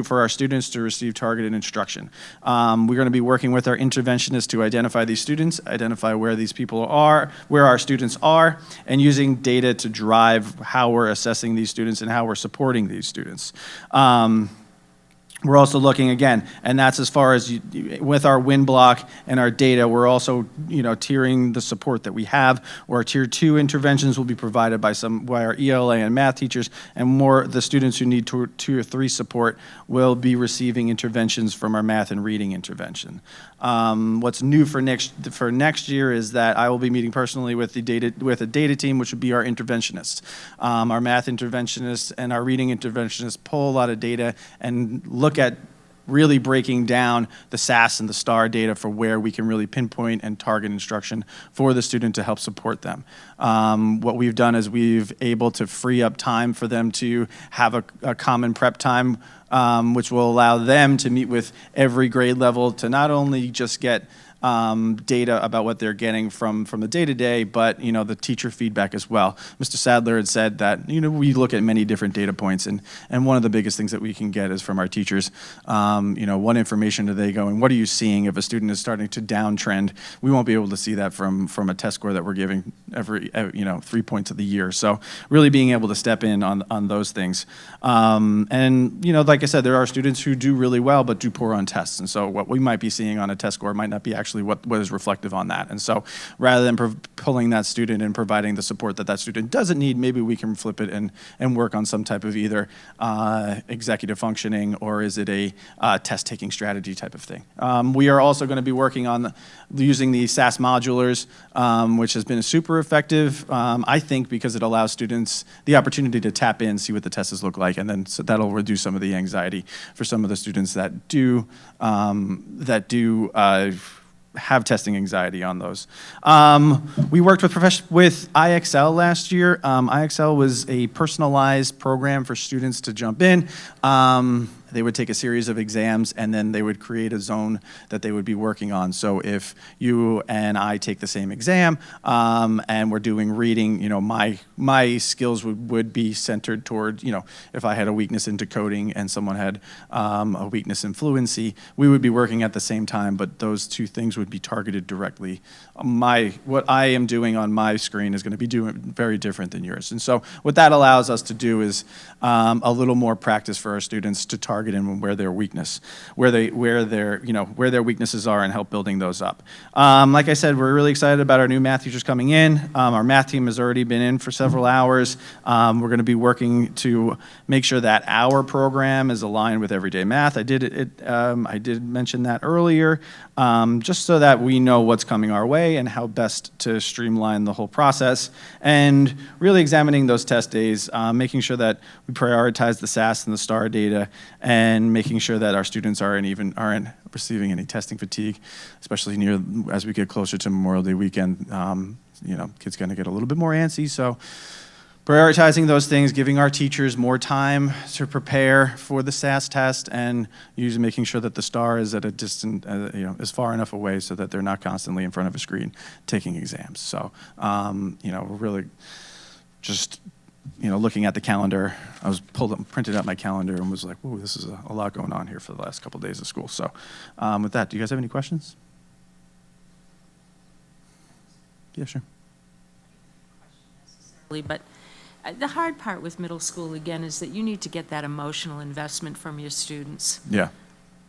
for our students to receive targeted instruction. We're going to be working with our interventionists to identify these students, identify where these people are, where our students are, and using data to drive how we're assessing these students and how we're supporting these students. We're also looking again, and that's as far as with our win block and our data, we're also tiering the support that we have, where our tier 2 interventions will be provided by our ELA and math teachers, and the students who need tier 3 support will be receiving interventions from our math and reading intervention. What's new for next year is that I will be meeting personally with a data team, which would be our interventionists. Our math interventionists and our reading interventionists pull a lot of data and look at really breaking down the SAS and the STAR data for where we can really pinpoint and target instruction for the student to help support them. What we've done is we've able to free up time for them to have a common prep time, which will allow them to meet with every grade level to not only just get data about what they're getting from the day-to-day, but the teacher feedback as well. Mr. Sadler had said that we look at many different data points, and one of the biggest things that we can get is from our teachers. What information are they going? What are you seeing if a student is starting to downtrend? We won't be able to see that from a test score that we're giving every 3 points of the year. So really being able to step in on those things. And like I said, there are students who do really well but do poor on tests, and so what we might be seeing on a test score might not be actually what is reflective on that. And so rather than pulling that student and providing the support that student doesn't need, maybe we can flip it and work on some type of either executive functioning or is it a test-taking strategy type of thing. We are also going to be working on using the SAS modulars, which has been super effective, I think, because it allows students the opportunity to tap in, see what the tests look like, and then so that'll reduce some of the anxiety for some of the students that do have testing anxiety on those. We worked with IXL last year. IXL was a personalized program for students to jump in. They would take a series of exams and then they would create a zone that they would be working on. So if you and I take the same exam and we're doing reading, my skills would be centered toward, if I had a weakness in decoding and someone had a weakness in fluency, we would be working at the same time, but those two things would be targeted directly. What I am doing on my screen is going to be doing very different than yours. And so what that allows us to do is a little more practice for our students to target in where their weaknesses are and help building those up. Like I said, we're really excited about our new math teachers coming in. Our math team has already been in for several hours. We're going to be working to make sure that our program is aligned with everyday math. I did mention that earlier, just so that we know what's coming our way and how best to streamline the whole process, and really examining those test days, making sure that we prioritize the SAS and the STAR data, and making sure that our students aren't receiving any testing fatigue, especially as we get closer to Memorial Day weekend. Kids going to get a little bit more antsy, so prioritizing those things, giving our teachers more time to prepare for the SAS test, and making sure that the STAR is at a distant, is far enough away so that they're not constantly in front of a screen taking exams. So, we're really just, looking at the calendar. I was printed out my calendar and was like, "Whoa, this is a lot going on here for the last couple of days of school." So, with that, do you guys have any questions? Yeah, sure. But the hard part with middle school, again, is that you need to get that emotional investment from your students. Yeah.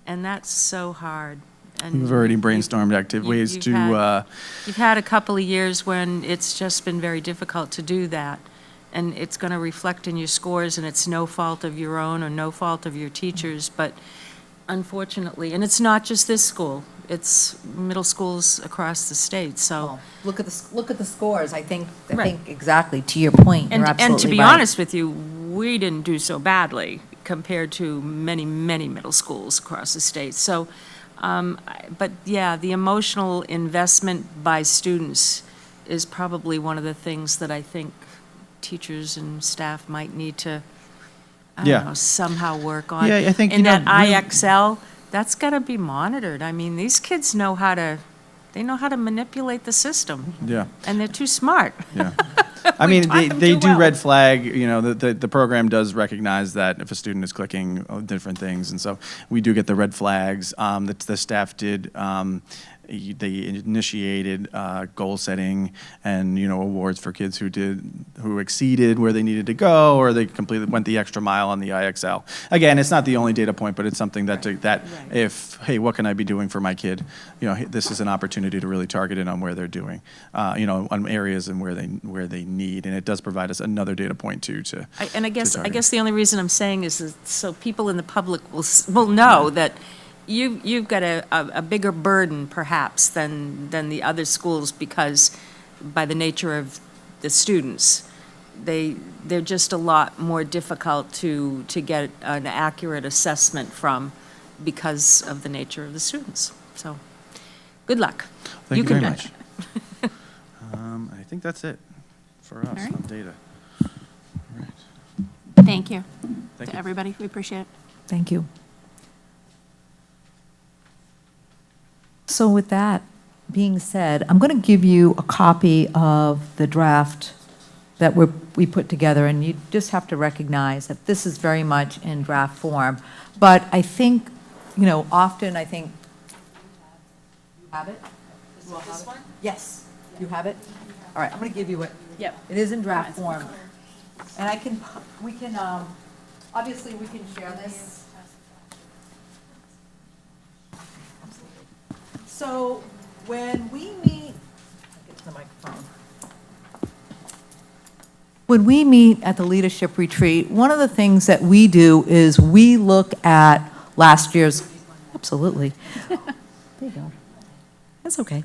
And that's so hard. And We've already you- brainstormed active you- ways you've to, had- You've had a couple of years when it's just been very difficult to do that. And it's going to reflect in your scores, and it's no fault of your own or no fault of your teachers, but unfortunately, and it's not just this school, it's middle schools across the state, so. Well, look at the scores. I think Right. exactly, to your point, you're And to absolutely be right. honest with you, we didn't do so badly compared to many, many middle schools across the state. So, but yeah, the emotional investment by students is probably one of the things that I think teachers and staff might need to, I Yeah. don't know, somehow work on. Yeah, I think, And that really- IXL, that's got to be monitored. I mean, these kids know how to manipulate the system, Yeah. and they're too smart. Yeah. I mean, taught they, them they too do well. red flag, you know, the program does recognize that if a student is clicking different things. And so we do get the red flags. The staff did, they initiated goal setting and, you know, awards for kids who exceeded where they needed to go, or they completely went the extra mile on the IXL. Again, it's not the only data point, but it's something that, if, hey, what can I be doing for my kid? You know, this is an opportunity to really target it on where they're doing, you know, on areas and where they need. And it does provide us another data point too And I to guess target. the only reason I'm saying is that so people in the public will know that you've got a bigger burden perhaps than the other schools, because by the nature of the students, they're just a lot more difficult to get an accurate assessment from because of the nature of the students. So, good luck. Thank you can very do it. much. I think that's it for us All right. on data. Thank you Thank to you. everybody. We appreciate it. Thank you. So with that being said, I'm going to give you a copy of the draft that we put together, and you just have to recognize that this is very much in draft form. But I think, you know, often I think, you have it? This one? Yes, you have it? All right, I'm going to give you it. Yep. It is in draft form. And obviously we can share this. So when we meet, get to the microphone. When we meet at the leadership retreat, one of the things that we do is we look at last year's, absolutely. There you go. That's okay.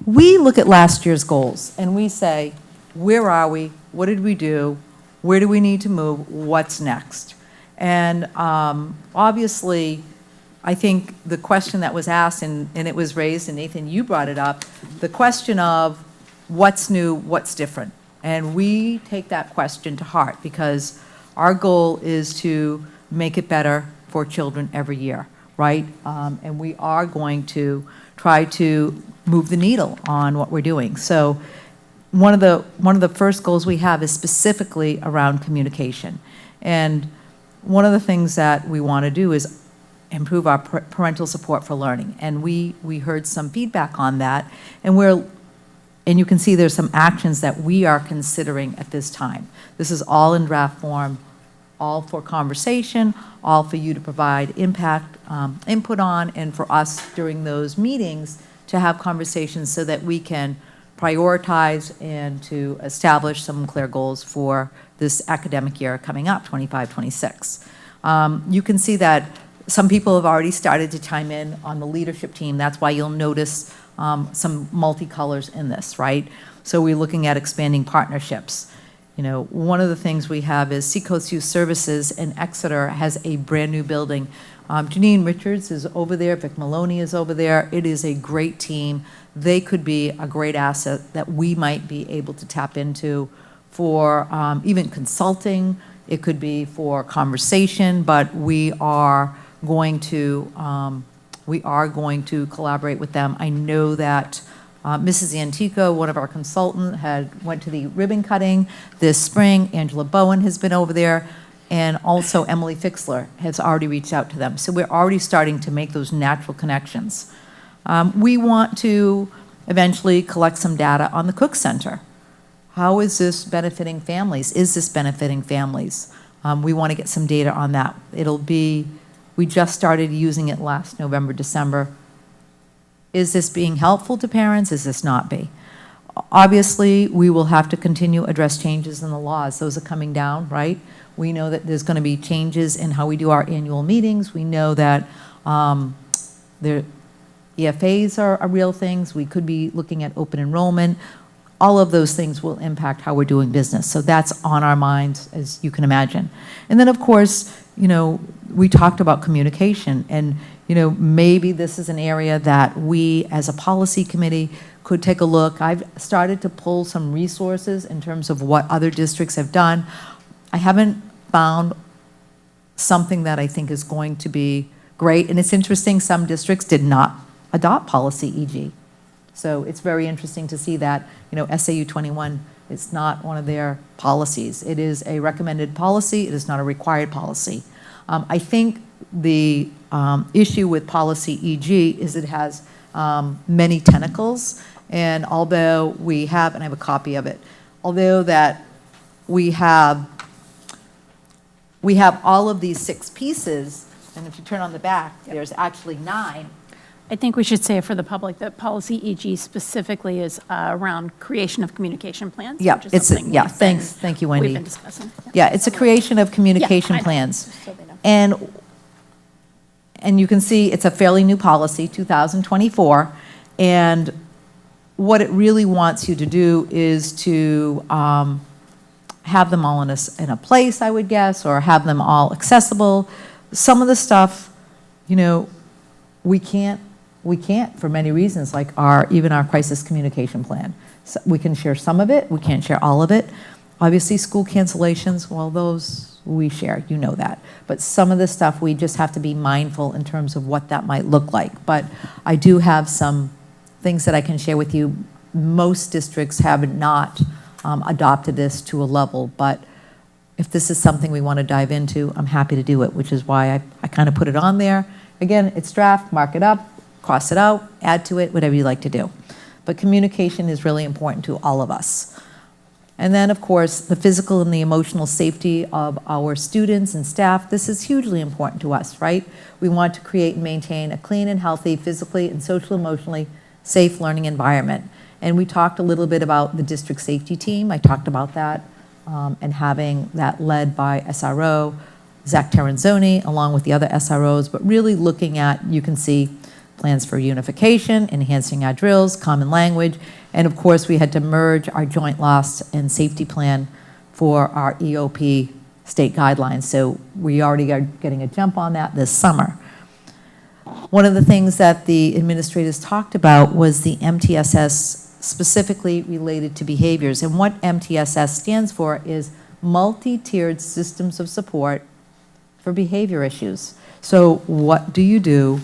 We look at last year's goals and we say, where are we? What did we do? Where do we need to move? What's next? And obviously, I think the question that was asked, and it was raised, and Nathan, you brought it up, the question of what's new, what's different. And we take that question to heart because our goal is to make it better for children every year, right? And we are going to try to move the needle on what we're doing. So one of the first goals we have is specifically around communication. And one of the things that we want to do is improve our parental support for learning. And we heard some feedback on that, and you can see there's some actions that we are considering at this time. This is all in draft form, all for conversation, all for you to provide input on, and for us during those meetings to have conversations so that we can prioritize and to establish some clear goals for this academic year coming up, 25-26. You can see that some people have already started to chime in on the leadership team. That's why you'll notice some multicolors in this, right? So we're looking at expanding partnerships. You know, one of the things we have is Seacoast Youth Services in Exeter has a brand-new building. Janine Richards is over there, Vic Maloney is over there. It is a great team. They could be a great asset that we might be able to tap into for even consulting. It could be for conversation, but we are going to collaborate with them. I know that Mrs. Antico, one of our consultants, went to the ribbon cutting this spring. Angela Bowen has been over there, and also Emily Fixler has already reached out to them. So we're already starting to make those natural connections. We want to eventually collect some data on the Cook Center. how is this benefiting families? Is this benefiting families? We want to get some data on that. We just started using it last November, December. Is this being helpful to parents? Is this not be? Obviously, we will have to continue address changes in the laws. Those are coming down, right? We know that there's going to be changes in how we do our annual meetings. We know that the EFAs are real things. We could be looking at open enrollment. All of those things will impact how we're doing business. So that's on our minds, as you can imagine. And then, of course, we talked about communication, and maybe this is an area that we as a policy committee could take a look. I've started to pull some resources in terms of what other districts have done. I haven't found something that I think is going to be great, and it's interesting, some districts did not adopt policy EG. So it's very interesting to see that, SAU91 is not one of their policies. It is a recommended policy. It is not a required policy. I think the issue with policy EG is it has many tentacles, and although we have, and I have a copy of it, although that we have all of these 6 pieces, and if you turn on the back, there's actually 9. I think we should say for the public that policy EG specifically is around creation of communication plans. Yeah, which is something thank you, Wendy. We've been discussing. Yeah, it's a creation of communication Yeah, I know. plans. So they know. And you can see it's a fairly new policy, 2024, and what it really wants you to do is to have them all in a place, I would guess, or have them all accessible. Some of the stuff, we can't for many reasons, like even our crisis communication plan. So we can share some of it, we can't share all of it. Obviously, school cancellations, well, those we share, that. But some of the stuff, we just have to be mindful in terms of what that might look like. But I do have some things that I can share with you. Most districts have not adopted this to a level, but if this is something we want to dive into, I'm happy to do it, which is why I kind of put it on there. Again, it's draft, mark it up, cross it out, add to it, whatever you like to do. But communication is really important to all of us. And then, of course, the physical and the emotional safety of our students and staff. This is hugely important to us, right? We want to create and maintain a clean and healthy, physically and social emotionally safe learning environment. And we talked a little bit about the district safety team. I talked about that and having that led by SRO, Zach Terranzoni, along with the other SROs, but really looking at, you can see, plans for unification, enhancing our drills, common language, and of course we had to merge our joint loss and safety plan for our EOP state guidelines. So we already are getting a jump on that this summer. One of the things that the administrators talked about was the MTSS specifically related to behaviors. And what MTSS stands for is multi-tiered systems of support for behavior issues. So what do you do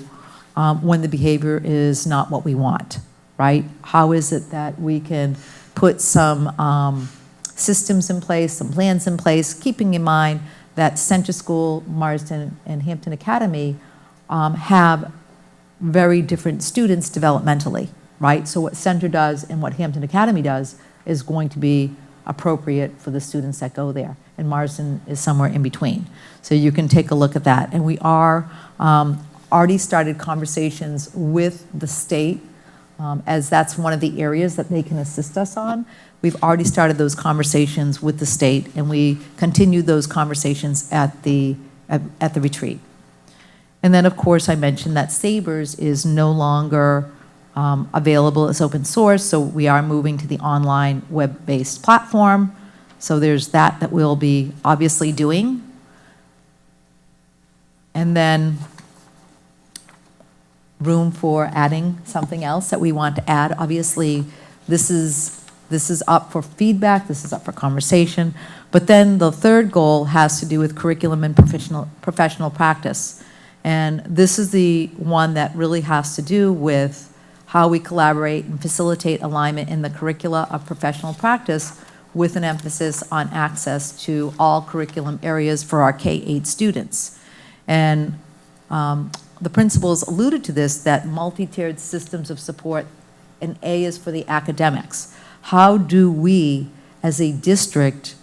when the behavior is not what we want, right? How is it that we can put some systems in place, some plans in place, keeping in mind that Center School, Marsden, and Hampton Academy have very different students developmentally, right? So what Center does and what Hampton Academy does is going to be appropriate for the students that go there. And Marsden is somewhere in between. So you can take a look at that. And we are already started conversations with the state, as that's one of the areas that they can assist us on. We've already started those conversations with the state, and we continued those conversations at the retreat. And then, of course, I mentioned that Sabres is no longer available as open source, so we are moving to the online web-based platform. So there's that we'll be obviously doing. And then room for adding something else that we want to add. Obviously, this is up for feedback, this is up for conversation. But then the third goal has to do with curriculum and professional practice. And this is the one that really has to do with how we collaborate and facilitate alignment in the curricula of professional practice, with an emphasis on access to all curriculum areas for our K-8 students. And the principals alluded to this, that multi-tiered systems of support, and A is for the academics. How do we, as a district,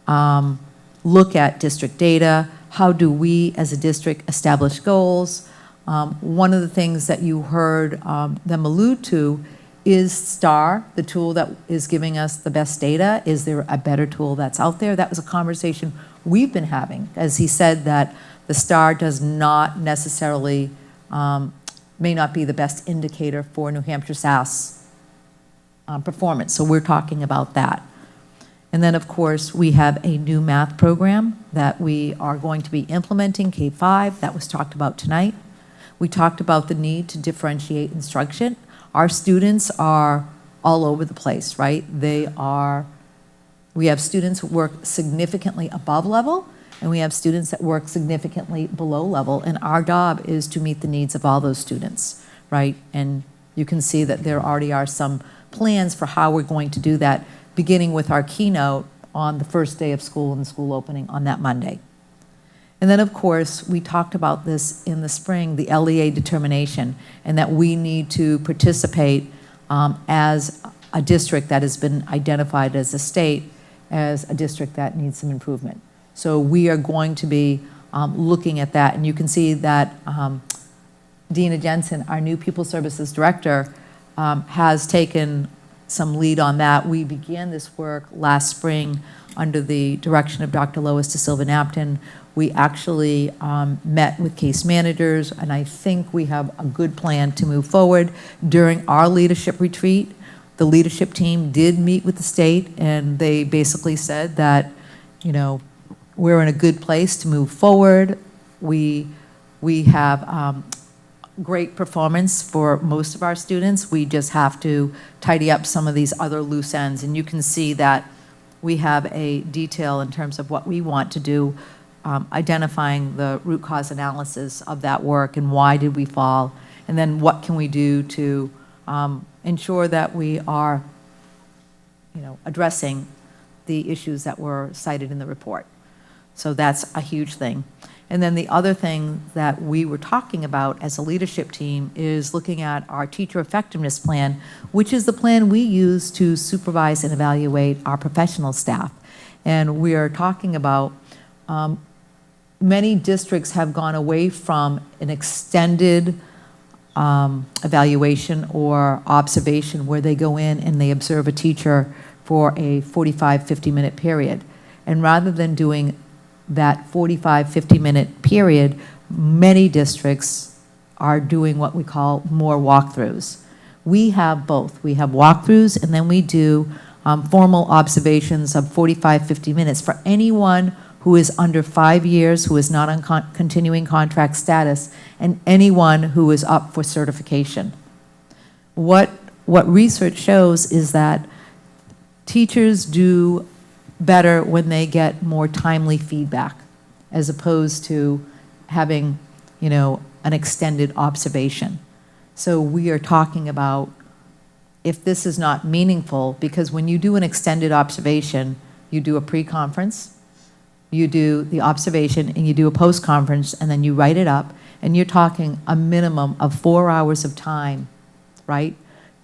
look at district data? How do we, as a district, establish goals? One of the things that you heard them allude to is STAR, the tool that is giving us the best data. Is there a better tool that's out there? That was a conversation we've been having, as he said that the STAR does not necessarily, may not be the best indicator for New Hampshire SAS performance. So we're talking about that. And then, of course, we have a new math program that we are going to be implementing, K-5, that was talked about tonight. We talked about the need to differentiate instruction. Our students are all over the place, right? We have students who work significantly above level, and we have students that work significantly below level, and our job is to meet the needs of all those students, right? And you can see that there already are some plans for how we're going to do that, beginning with our keynote on the first day of school and the school opening on that Monday. And then, of course, we talked about this in the spring, the LEA determination, and that we need to participate as a district that has been identified as a state, as a district that needs some improvement. So we are going to be looking at that, and you can see that Dina Jensen, our new Pupil Services Director, has taken some lead on that. We began this work last spring under the direction of Dr. Lois De Silva Napton. We actually met with case managers, and I think we have a good plan to move forward. During our leadership retreat, the leadership team did meet with the state, and they basically said that, you know, we're in a good place to move forward. We have great performance for most of our students. We just have to tidy up some of these other loose ends, and you can see that we have a detail in terms of what we want to do, identifying the root cause analysis of that work and why did we fall, and then what can we do to ensure that we are, you know, addressing the issues that were cited in the report. So that's a huge thing. And then the other thing that we were talking about as a leadership team is looking at our teacher effectiveness plan, which is the plan we use to supervise and evaluate our professional staff. And we are talking about many districts have gone away from an extended evaluation or observation where they go in and they observe a teacher for a 45, 50-minute period. And rather than doing that 45, 50-minute period, many districts are doing what we call more walkthroughs. We have both. We have walkthroughs, and then we do formal observations of 45, 50 minutes for anyone who is under 5 years, who is not on continuing contract status, and anyone who is up for certification. What research shows is that teachers do better when they get more timely feedback, as opposed to having, you know, an extended observation. So we are talking about if this is not meaningful, because when you do an extended observation, you do a pre-conference, you do the observation, and you do a post-conference, and then you write it up, and you're talking a minimum of 4 hours of time, right,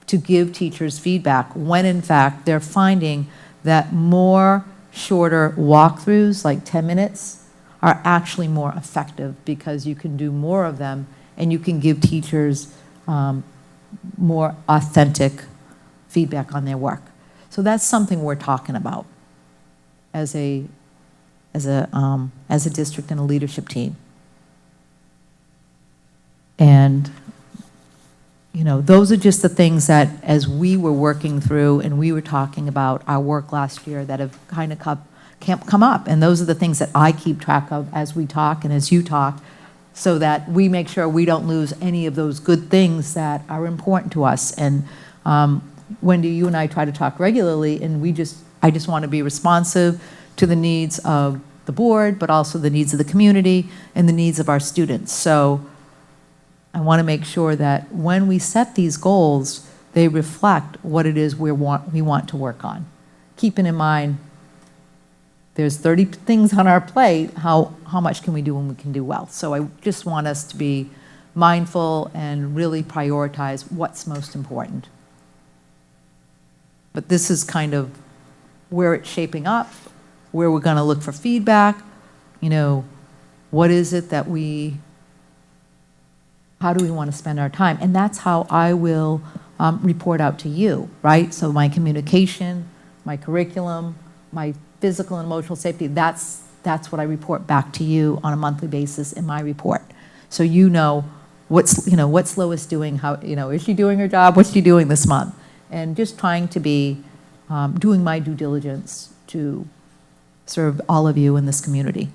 to give teachers feedback, when in fact they're finding that more shorter walkthroughs, like 10 minutes, are actually more effective because you can do more of them and you can give teachers more authentic feedback on their work. So that's something we're talking about as a district and a leadership team. And you know, those are just the things that, as we were working through and we were talking about our work last year, that have kind of come up. And those are the things that I keep track of as we talk and as you talk, so that we make sure we don't lose any of those good things that are important to us. And Wendy, you and I try to talk regularly, and I just want to be responsive to the needs of the board, but also the needs of the community and the needs of our students. So I want to make sure that when we set these goals, they reflect what it is we want to work on. Keeping in mind, there's 30 things on our plate, how much can we do when we can do well? So I just want us to be mindful and really prioritize what's most important. But this is kind of where it's shaping up, where we're going to look for feedback, what is it that how do we want to spend our time? And that's how I will report out to you, right? So my communication, my curriculum, my physical and emotional safety, that's what I report back to you on a monthly basis in my report. So what's Lois doing, how, is she doing her job, what's she doing this month? And just trying to be doing my due diligence to serve all of you in this community.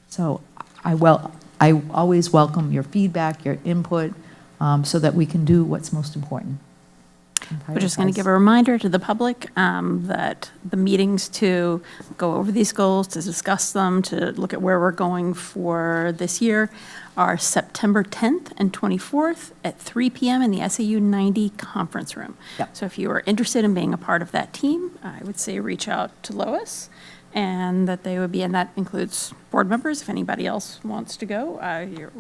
So I always welcome your feedback, your input, so that we can do what's most important. We're just going to give a reminder to the public that the meetings to go over these goals, to discuss them, to look at where we're going for this year are September 10th and 24th at 3 p.m. in the SAU90 conference room. Yep. So if you are interested in being a part of that team, I would say reach out to Lois, and that they would be, and that includes board members. If anybody else wants to go,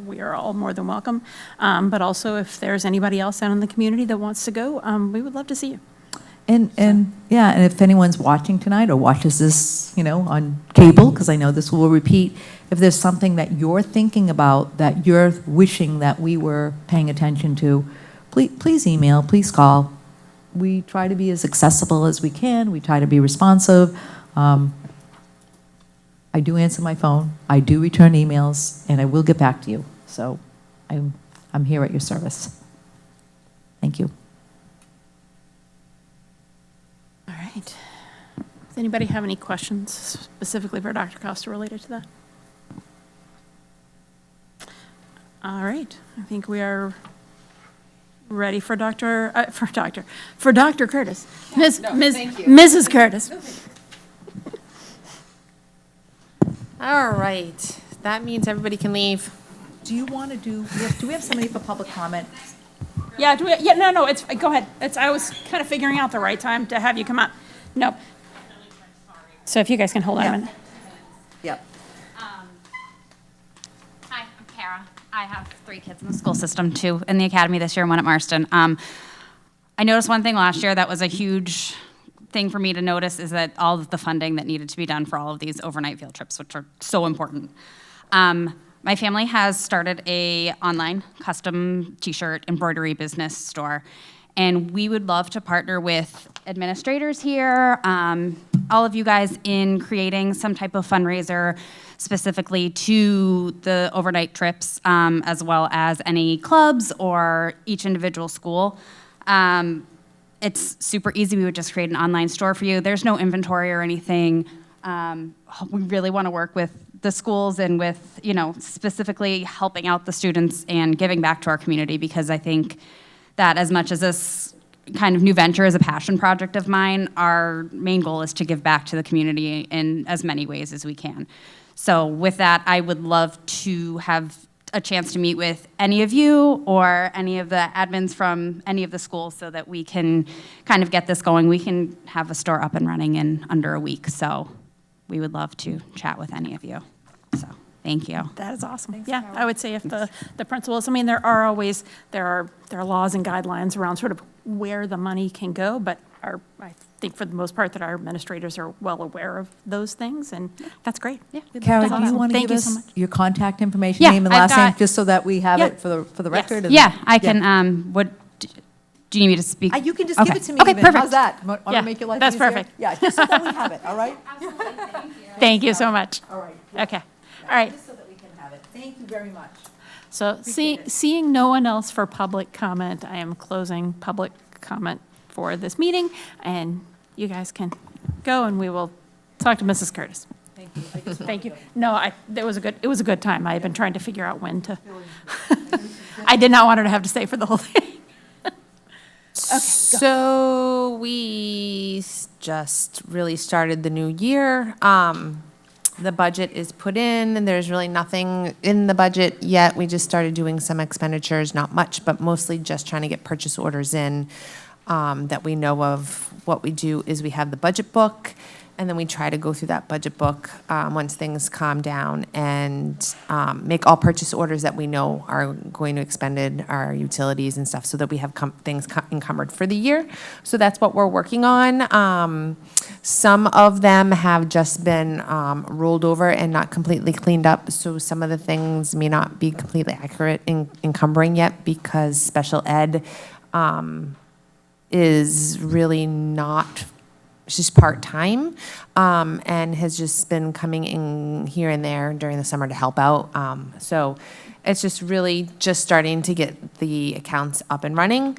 we are all more than welcome. But also, if there's anybody else out in the community that wants to go, we would love to see you. And if anyone's watching tonight or watches this, on cable, because I know this will repeat, if there's something that you're thinking about that you're wishing that we were paying attention to, please email, please call. We try to be as accessible as we can. We try to be responsive. I do answer my phone. I do return emails, and I will get back to you. So I'm here at your service. Thank you. All right. Does anybody have any questions specifically for Dr. Costa related to that? All right. I think we are ready for Dr. Curtis. Mrs. Curtis. All right, that means everybody can leave. Do you want to do we have somebody for public comment? Yeah, no, it's, go ahead. I was kind of figuring out the right time to have you come up. No. So if you guys can hold on a minute. Yep. Hi, I'm Kara. I have 3 kids in the school system, 2 in the academy this year and 1 at Marston. I noticed one thing last year that was a huge thing for me to notice is that all of the funding that needed to be done for all of these overnight field trips, which are so important. My family has started a online custom t-shirt embroidery business store, and we would love to partner with administrators here, all of you guys, in creating some type of fundraiser specifically to the overnight trips, as well as any clubs or each individual school. It's super easy. We would just create an online store for you. There's no inventory or anything. We really want to work with the schools and with, specifically helping out the students and giving back to our community, because I think that as much as this kind of new venture is a passion project of mine, our main goal is to give back to the community in as many ways as we can. So with that, I would love to have a chance to meet with any of you or any of the admins from any of the schools so that we can kind of get this going. We can have a store up and running in under a week, so we would love to chat with any of you. So thank you. That is awesome. Thanks, yeah, Carol. I would say if the principals, there are laws and guidelines around sort of where the money can go, but I think for the most part that our administrators are well aware of those things, and that's great. Yeah, Kara, do you want to give us your contact information, Yeah, name and last name, just so that we have it for the record? Yes. Yeah, I can. What do you need me to speak? You can just Okay. give it to me. Okay, even. perfect. How's that? Want to make your life That's easier? perfect. Yeah, just so that we have it. All right. Absolutely. Thank you. Thank you so much. All right. Okay. All right. Just so that we can have it. Thank you very much. So seeing no one else for public comment, I am closing public comment for this meeting, and you guys can go, and we will talk to Mrs. Curtis. Thank you. Thank you. No, it was a good time. I had been trying to figure out when to. I did not want her to have to stay for the whole thing. Okay, So we just really started the new year. The budget is put in, and there's really nothing in the budget yet. We just started doing some expenditures, not much, but mostly just trying to get purchase orders in that we know of. What we do is we have the budget book, And then we try to go through that budget book once things calm down and make all purchase orders that we know are going to expended, our utilities and stuff, so that we have things encumbered for the year. So that's what we're working on. Some of them have just been rolled over and not completely cleaned up, so some of the things may not be completely accurate in encumbering yet, because special ed is really not, she's part-time, and has just been coming in here and there during the summer to help out. So it's just really just starting to get the accounts up and running.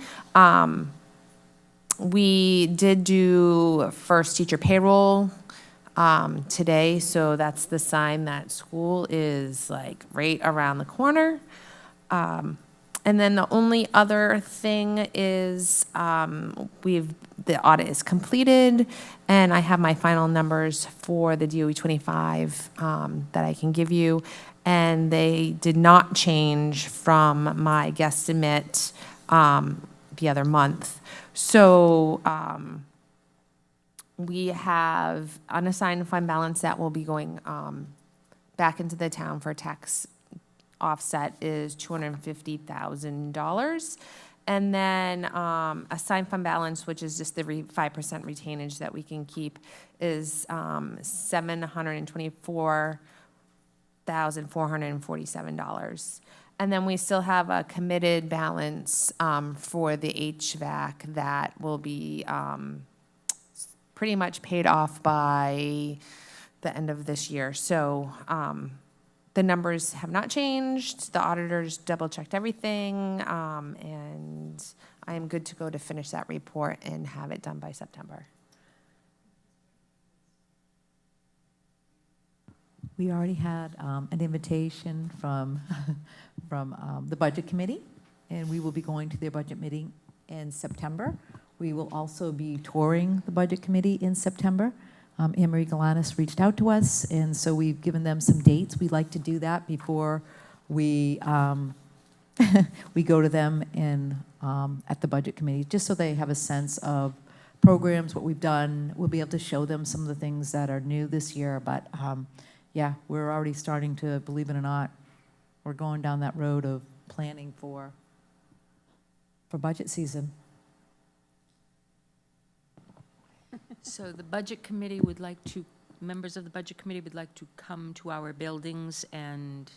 We did do first teacher payroll today, so that's the sign that school is like right around the corner. And then the only other thing is the audit is completed, and I have my final numbers for the DOE 25 that I can give you, and they did not change from my guesstimate the other month. So we have unassigned fund balance that will be going back into the town for tax offset is $250,000. And then assigned fund balance, which is just the 5% retainage that we can keep, is $724,447. And then we still have a committed balance for the HVAC that will be pretty much paid off by the end of this year. So the numbers have not changed. The auditors double-checked everything, and I am good to go to finish that report and have it done by September. We already had an invitation from the Budget Committee, and we will be going to their budget meeting in September. We will also be touring the Budget Committee in September. Anne-Marie Galanis reached out to us, and so we've given them some dates. We'd like to do that before we we go to them in at the Budget Committee, just so they have a sense of programs, what we've done. We'll be able to show them some of the things that are new this year, but yeah, we're already starting to, believe it or not, we're going down that road of planning for budget season. So the Budget Committee would like to, members of the Budget Committee would like to come to our buildings and...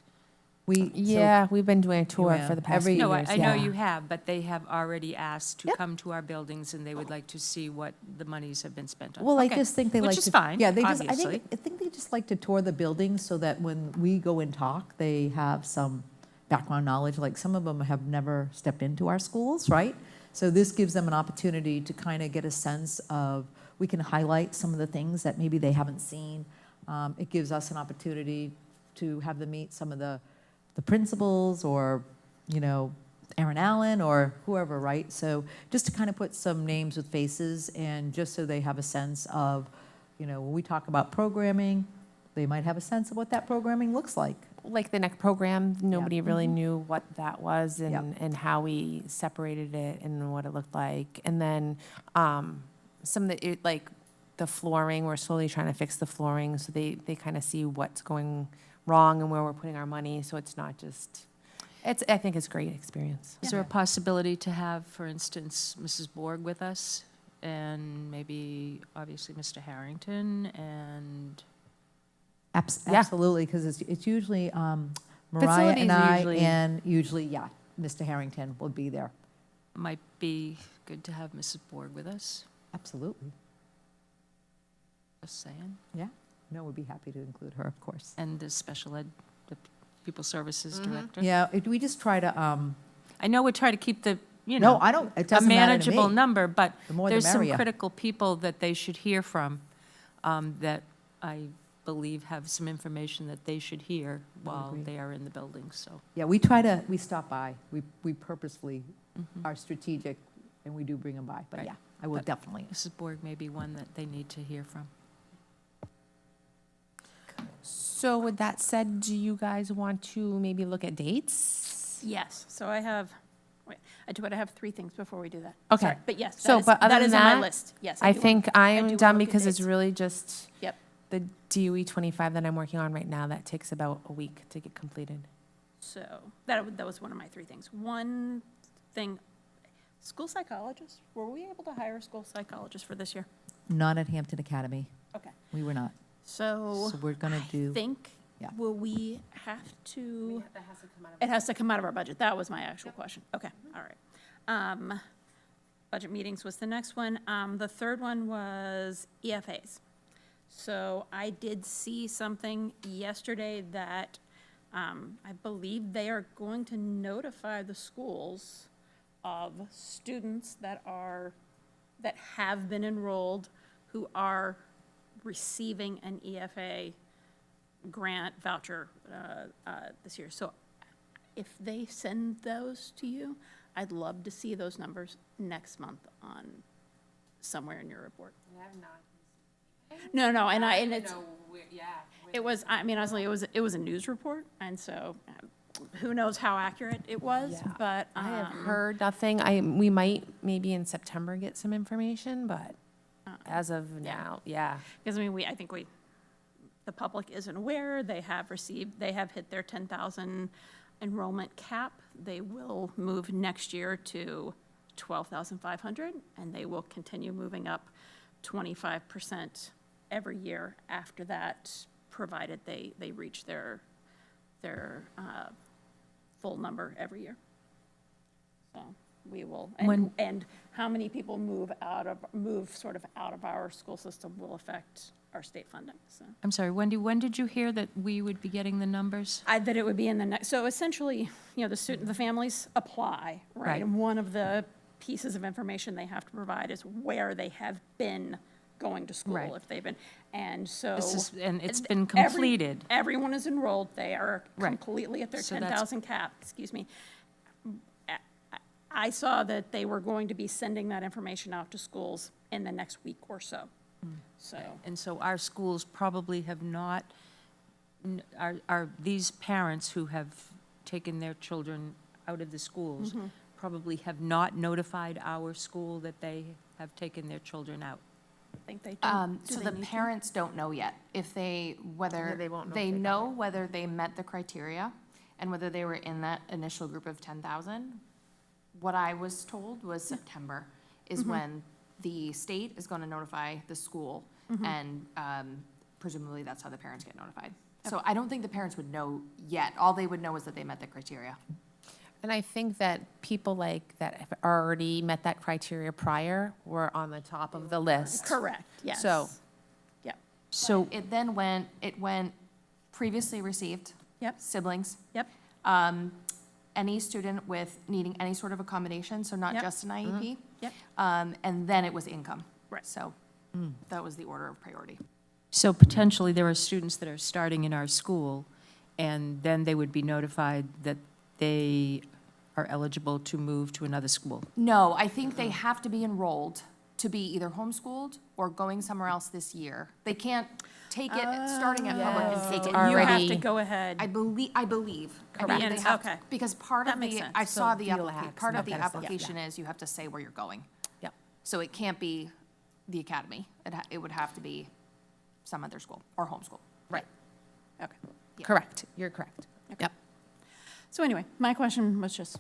We've been doing a tour for the past few years. No, I know you have, but they have already asked to come to our buildings, and they would like to see what the monies have been spent on. Well, Okay. I just think they like to... Which is fine, Yeah, they obviously. I think they just like to tour the buildings so that when we go and talk, they have some background knowledge. Like, some of them have never stepped into our schools, right? So this gives them an opportunity to kind of get a sense of, we can highlight some of the things that maybe they haven't seen. It gives us an opportunity to have them meet some of the principals, or, you know, Aaron Allen or whoever, right? So just to kind of put some names with faces, and just so they have a sense of, you know, when we talk about programming, they might have a sense of what that programming looks like. Like the NEC program, nobody really knew what that was, and, Yep. and how we separated it and what it looked like. And then some of the, like the flooring, we're slowly trying to fix the flooring, so they kind of see what's going wrong and where we're putting our money, so it's not just, I think it's a great experience. Is there a possibility to have, for instance, Mrs. Borg with us, and maybe, obviously, Mr. Harrington, and... Absolutely, because it's usually Mariah Facilities and I, usually- and usually, yeah, Mr. Harrington will be there. Might be good to have Mrs. Borg with us, Absolutely, just saying. yeah. No, we'd be happy to include her, of course. And the special ed, the People Services Director. Yeah, we just try to, I know we try to keep the, you know, no, I don't, it a doesn't matter to manageable me. number, but The more the there's some merrier. critical people that they should hear from, that I believe have some information that they should hear while agree. they are in the building, so. Yeah, we stop by. We purposefully are strategic, and we do bring them by. But Right. yeah, I will But definitely. Mrs. Borg may be one that they need to hear from. So with that said, do you guys want to maybe look at dates? Yes, so I have, wait, I have 3 things before we do that. Okay. Sorry, but yes, So, but other that than is on my that, list. Yes. I do think wanna- I do am wanna done look at because it's dates. really just Yep. the DOE 25 that I'm working on right now. That takes about a week to get completed. So that was one of my 3 things. One thing, school psychologist, were we able to hire a school psychologist for this year? Not at Hampton Academy. Okay. We were not. So. So we're gonna do- I think, Yeah. will we have to? That has to come out of. It has to come out of our budget. That was my actual question. Okay, all right. Budget meetings was the next one. The third one was EFAs. So I did see something yesterday that I believe they are going to notify the schools of students that have been enrolled who are receiving an EFA grant voucher this year. So if they send those to you, I'd love to see those numbers next month on somewhere in your report. No, and it's, it was, I mean, honestly, it was a news report, and so who knows how accurate it was, Yeah. but. I have heard nothing. We might maybe in September get some information, but as of now, yeah. Because, I mean, I think the public isn't aware, they have hit their 10,000 enrollment cap. They will move next year to 12,500, and they will continue moving up 25% every year after that, provided they reach their full number every year. So we will, and how many people move sort of out of our school system will affect our state funding, so. I'm sorry, Wendy, when did you hear that we would be getting the numbers? That it would be in the next, so essentially, the families apply, right? Right. And one of the pieces of information they have to provide is where they have been going to school, Right. if they've been, and so. And it's been completed. Everyone is enrolled, they are Right. completely at their So that's- 10,000 cap, excuse me. I saw that they were going to be sending that information out to schools in the next week or so, so. And so our schools probably have not, are these parents who have taken their children out of the schools probably have not notified our school that they have taken their children out? I think they do. So the parents don't know yet if Yeah, whether they won't know they if they got know whether they met the criteria and whether they were in that initial group of 10,000. What I was told was September is when the state is going to notify the school, and presumably that's how the parents get notified. So I don't think the parents would know yet. All they would know is that they met the criteria. And I think that people like that have already met that criteria prior were on the top of the list. Correct, yes. So- Yep, So, It went previously received. Yep. Siblings. yep, Any student with needing any sort of accommodation, so not Yep. just an IEP. yep. And then it was income. Right. So that was the order of priority. so potentially there are students that are starting in our school, and then they would be notified that they are eligible to move to another school. No, I think they have to be enrolled to be either homeschooled or going somewhere else this year. They can't take it starting at public and take it. You have Already- to go ahead. I believe. I mean, Correct. they have Okay. because part That of makes the sense. I saw So the VLAX application. and Part of that the kind of stuff, application is you have to say where you're going. Yep. So it can't be the academy. It would have to be some other school or homeschool. Right. Okay. Yeah. Correct. You're correct. Yep. So anyway, my question was just,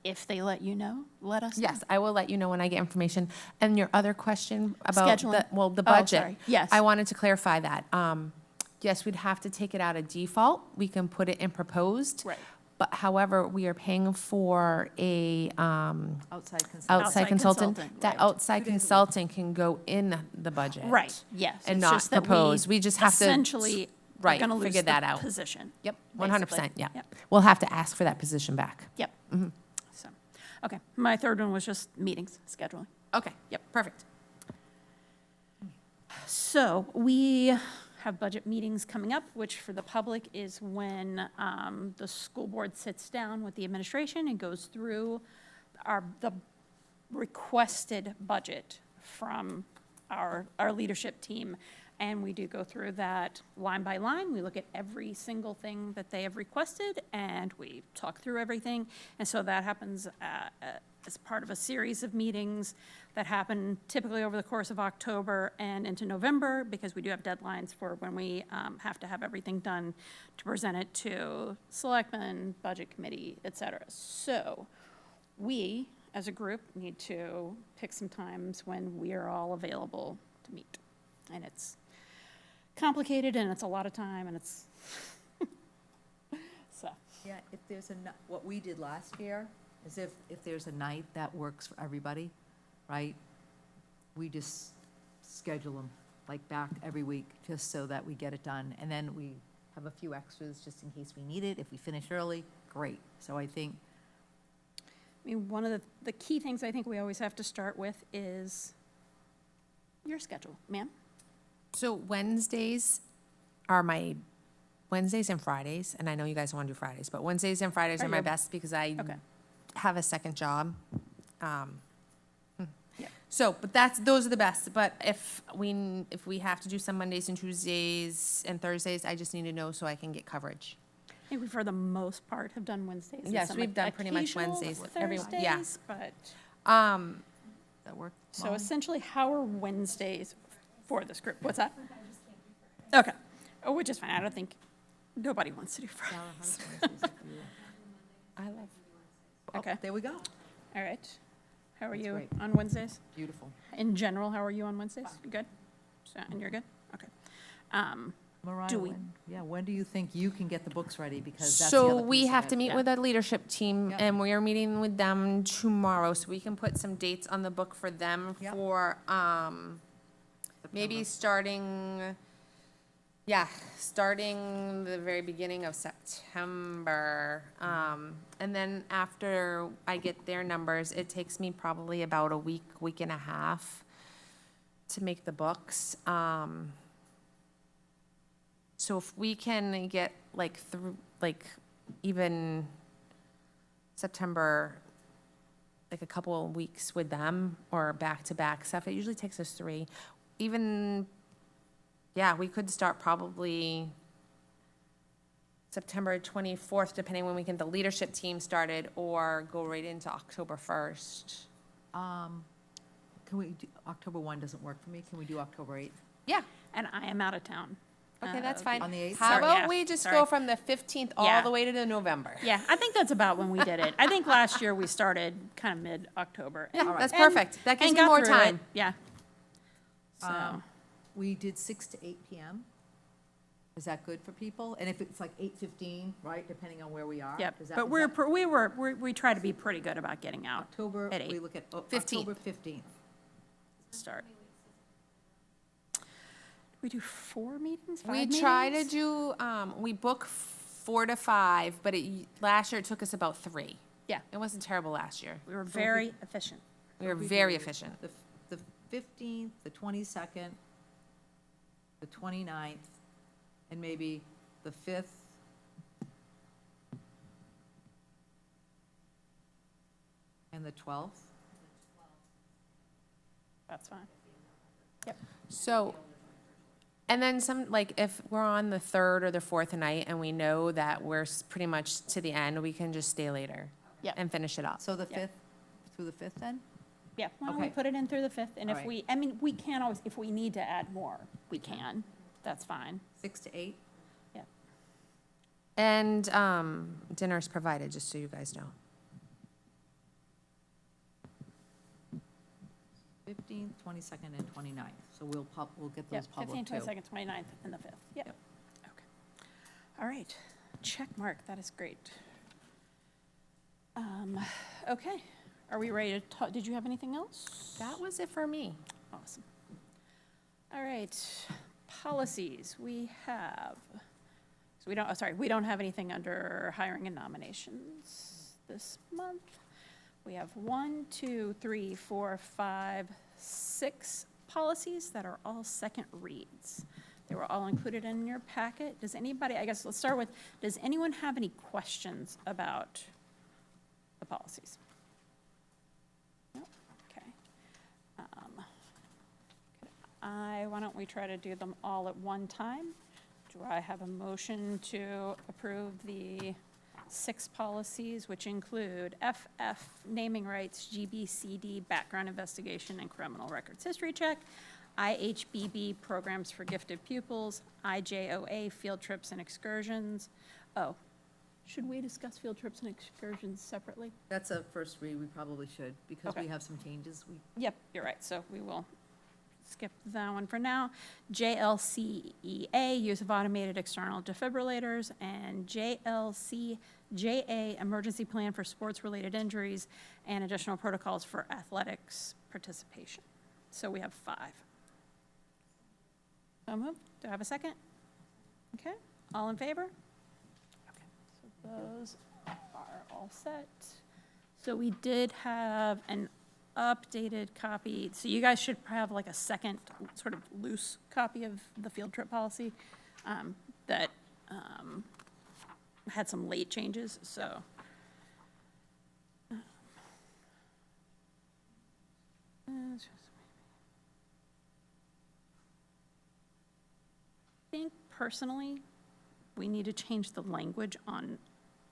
if they let you know, let us know. Yes, I will let you know when I get information. And your other question about Scheduling. the Oh, budget. sorry. Yes. I wanted to clarify that. Yes, we'd have to take it out of default. We can put it in proposed. Right. But however, we are paying for a Outside consultant. outside consultant. consultant, That right. outside consultant can go in the budget. Right, yes. And It's not just that proposed. We just have to. Essentially, are Right, gonna lose figure the that out. position. Yep, basically. 100%, yeah. Yep. We'll have to ask for that position back. Yep. So, okay, my third one was just meetings, scheduling. Okay, yep, perfect. So we have budget meetings coming up, which for the public is when the school board sits down with the administration and goes through the requested budget from our leadership team. And we do go through that line by line. We look at every single thing that they have requested, and we talk through everything. And so that happens as part of a series of meetings that happen typically over the course of October and into November, because we do have deadlines for when we have to have everything done to present it to selectmen, budget committee, et cetera. So we, as a group, need to pick some times when we are all available to meet. And it's complicated, and it's a lot of time, and it's, so. Yeah, if there's what we did last year is if there's a night that works for everybody, right? We just schedule them like back every week just so that we get it done. And then we have a few extras just in case we need it. If we finish early, great. So I think. I mean, one of the key things I think we always have to start with is your schedule, ma'am. So Wednesdays are my Wednesdays and Fridays, and I know you guys want to do Fridays, but Wednesdays and Fridays are my best because I have a second job. So, but those are the best. But if we have to do some Mondays and Tuesdays and Thursdays, I just need to know so I can get coverage. I think we, for the most part, have done Wednesdays. and Yes, some we've done pretty much occasional Wednesdays. Thursdays, but, That work? so essentially, how are Wednesdays for this group? What's that? Okay. Oh, which is fine. I don't think, nobody wants to do Fridays. I love. Okay. There we go. All right. How are That's you great. on Wednesdays? Beautiful. In general, how are you on Wednesdays? You good? So, and you're good? Okay. Mariah, when do you think you can get the books ready? Because that's the So other we piece of have it. to meet with a leadership team, Yep. and we are meeting with them tomorrow, so we can put some dates on the book for them Yep. for, maybe starting the very beginning of September. And then after I get their numbers, it takes me probably about a week and a half to make the books. So if we can get even September, like a couple of weeks with them or back-to-back stuff, it usually takes us 3. Even, we could start probably September 24th, depending when we get the leadership team started, or go right into October 1st. Can we, October 1 doesn't work for me. Can we do October 8th? Yeah, And I am out of town. okay, that's fine. On the 8th? How Sorry, about yeah, we just sorry. go from the 15th all Yeah. the way to November? Yeah, I think that's about when we did it. I think last year we started kind of mid-October. Yeah, And- that's and- perfect. That gives and me got more through it. time. Yeah. So, We did 6 to 8 p.m. Is that good for people? And if it's like 8:15, right, depending on where we are? yep. is that- But is that we try to be pretty good about getting out October, at 8. we look at 15th. October 15th. Start. We do 4 meetings, 5 We meetings? try to do, we book 4 to 5, but last year it took us about 3. Yeah, It wasn't terrible last year. we were very efficient. We were very efficient. The 15th, the 22nd, the 29th, and maybe the 5th. And the 12th. That's fine. So, and then if we're on the 3rd or the 4th night and we know that we're pretty much to the end, we can just stay later. Yep. And finish it up. So the Yeah. 5th, through the 5th then? Yeah, why don't we Okay. put it in through the 5th? And All if right. we can always, if we need to add more, we can. That's fine. 6 to 8? Yeah. And dinner's provided, just so you guys know. 15th, 22nd, and 29th. So we'll get Yeah, those public 15th, too. 22nd, 29th, and the 5th. Yep. Okay. All right. Check mark. That is great. Okay. Are we ready to talk? Did you have anything else? That was it for me. Awesome. All right. Policies. We have, so we don't have anything under hiring and nominations this month. We have 1, 2, 3, 4, 5, 6 policies that are all second reads. They were all included in your packet. Does anybody, I guess let's start with, does anyone have any questions about the policies? No? Okay. I want why don't we try to do them all at one time? Do I have a motion to approve the 6 policies, which include FF, naming rights, GBCD, background investigation and criminal records history check, IHBB, programs for gifted pupils, IJOA, field trips and excursions. Oh, should we discuss field trips and excursions separately? That's a first read, we probably should, because we Okay. have some changes. Yep, you're right, so we will skip that one for now. JLCEA, use of automated external defibrillators, and JLCJA, emergency plan for sports-related injuries, and additional protocols for athletics participation. So we have 5. So moved. Do I have a second? Okay, all in favor? Okay, so those are all set. So we did have an updated copy, so you guys should have like a second sort of loose copy of the field trip policy that had some late changes, so. I think personally, we need to change the language on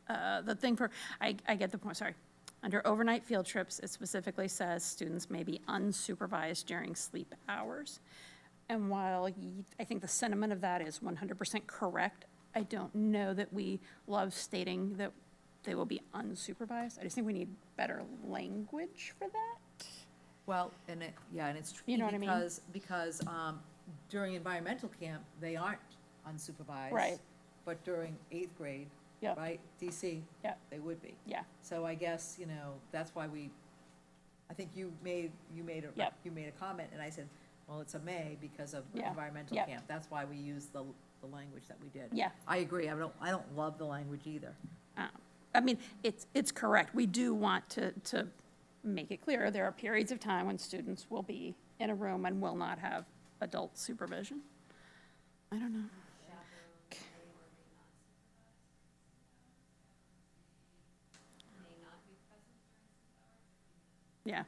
the thing for, I get the point, sorry. Under overnight field trips, it specifically says students may be unsupervised during sleep hours. And while I think the sentiment of that is 100% correct, I don't know that we love stating that they will be unsupervised. I just think we need better language for that. Well, and it's tricky You know what I mean? because during environmental camp, they aren't unsupervised. Right. But during 8th grade, Yep. right, DC, Yep. they would be. Yeah. So I guess, that's why I think you made Yep. a comment, and I said, well, it's a may because of Yeah. environmental Yep. camp. That's why we used the language that we did. Yeah. I agree, I don't love the language either. I mean, it's correct. We do want to make it clear, there are periods of time when students will be in a room and will not have adult supervision. I don't know. Yeah.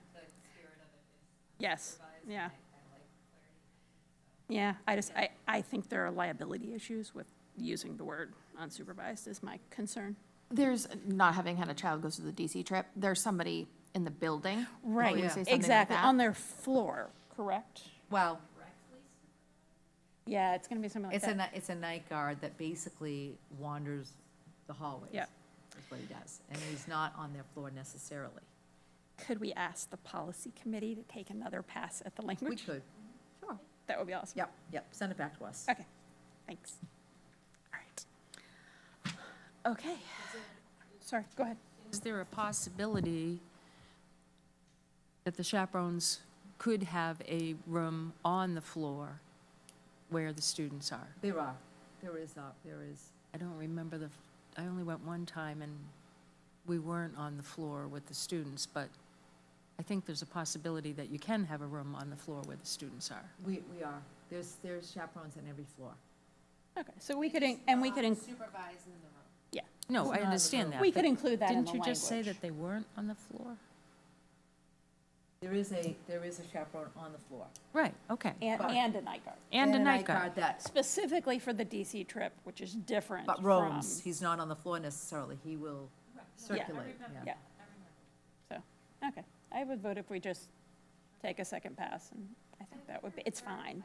Yes, yeah. Yeah, I think there are liability issues with using the word unsupervised is my concern. There's not having had a child go to the DC trip, there's somebody in the building. Right, Would you say something like exactly, that? on their floor, correct? Well, Yeah, it's gonna be something like that. it's a night guard that basically wanders the hallways. Yep. That's what he does, and he's not on their floor necessarily. Could we ask the policy committee to take another pass at the We language? could, sure. That would be awesome. Yep, send it back to us. Okay, thanks. All right. Okay. Sorry, go ahead. Is there a possibility that the chaperones could have a room on the floor where the students are? There is. I don't remember I only went one time and we weren't on the floor with the students, but I think there's a possibility that you can have a room on the floor where the students are. We are. There's chaperones on every floor. Okay, so we could, and we could, Supervised in the room. yeah. No, I understand that. We could but include that in the Didn't you just say language. that they weren't on the floor? There is a chaperone on the floor. Right, okay. And a night guard. And a night guard. that, Specifically for the DC trip, which is different but from. roams, he's not on the floor necessarily, he will circulate, Yeah. So, okay. I would vote if we just take a second pass, and I think that would be, it's fine.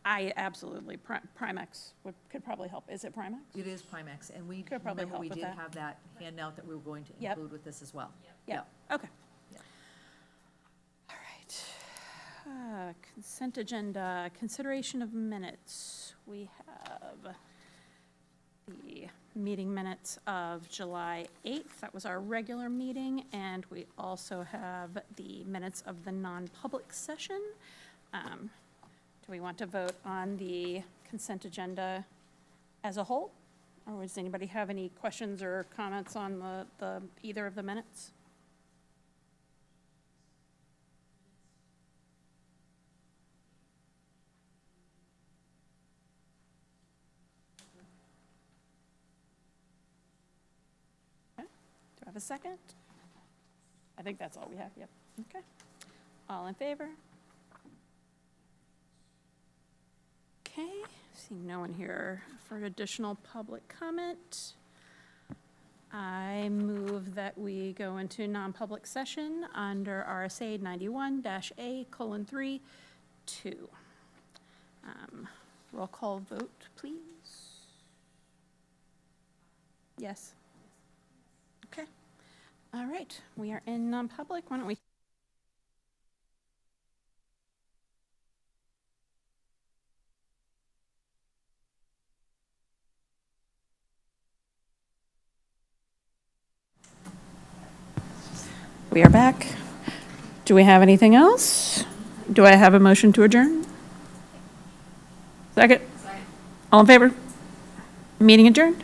I absolutely, Primex could probably help. Is it Primex? It is Primex, and we, Could probably remember, help we with did that. have that handout that we were going to Yep. include with this as well. Yeah, okay. Yeah. All right. Consent agenda, consideration of minutes. We have the meeting minutes of July 8th. That was our regular meeting, and we also have the minutes of the non-public session. Do we want to vote on the consent agenda as a whole? Or does anybody have any questions or comments on the either of the minutes? Okay. Do I have a second? I think that's all we have, yep. Okay. All in favor? Okay, seeing no one here for additional public comment. I move that we go into non-public session under RSA 91-A:3, 2. Roll call vote, please. Yes. Okay. All right, we are in non-public. Why don't we? We are back. Do we have anything else? Do I have a motion to adjourn? Second? All in favor? Meeting adjourned?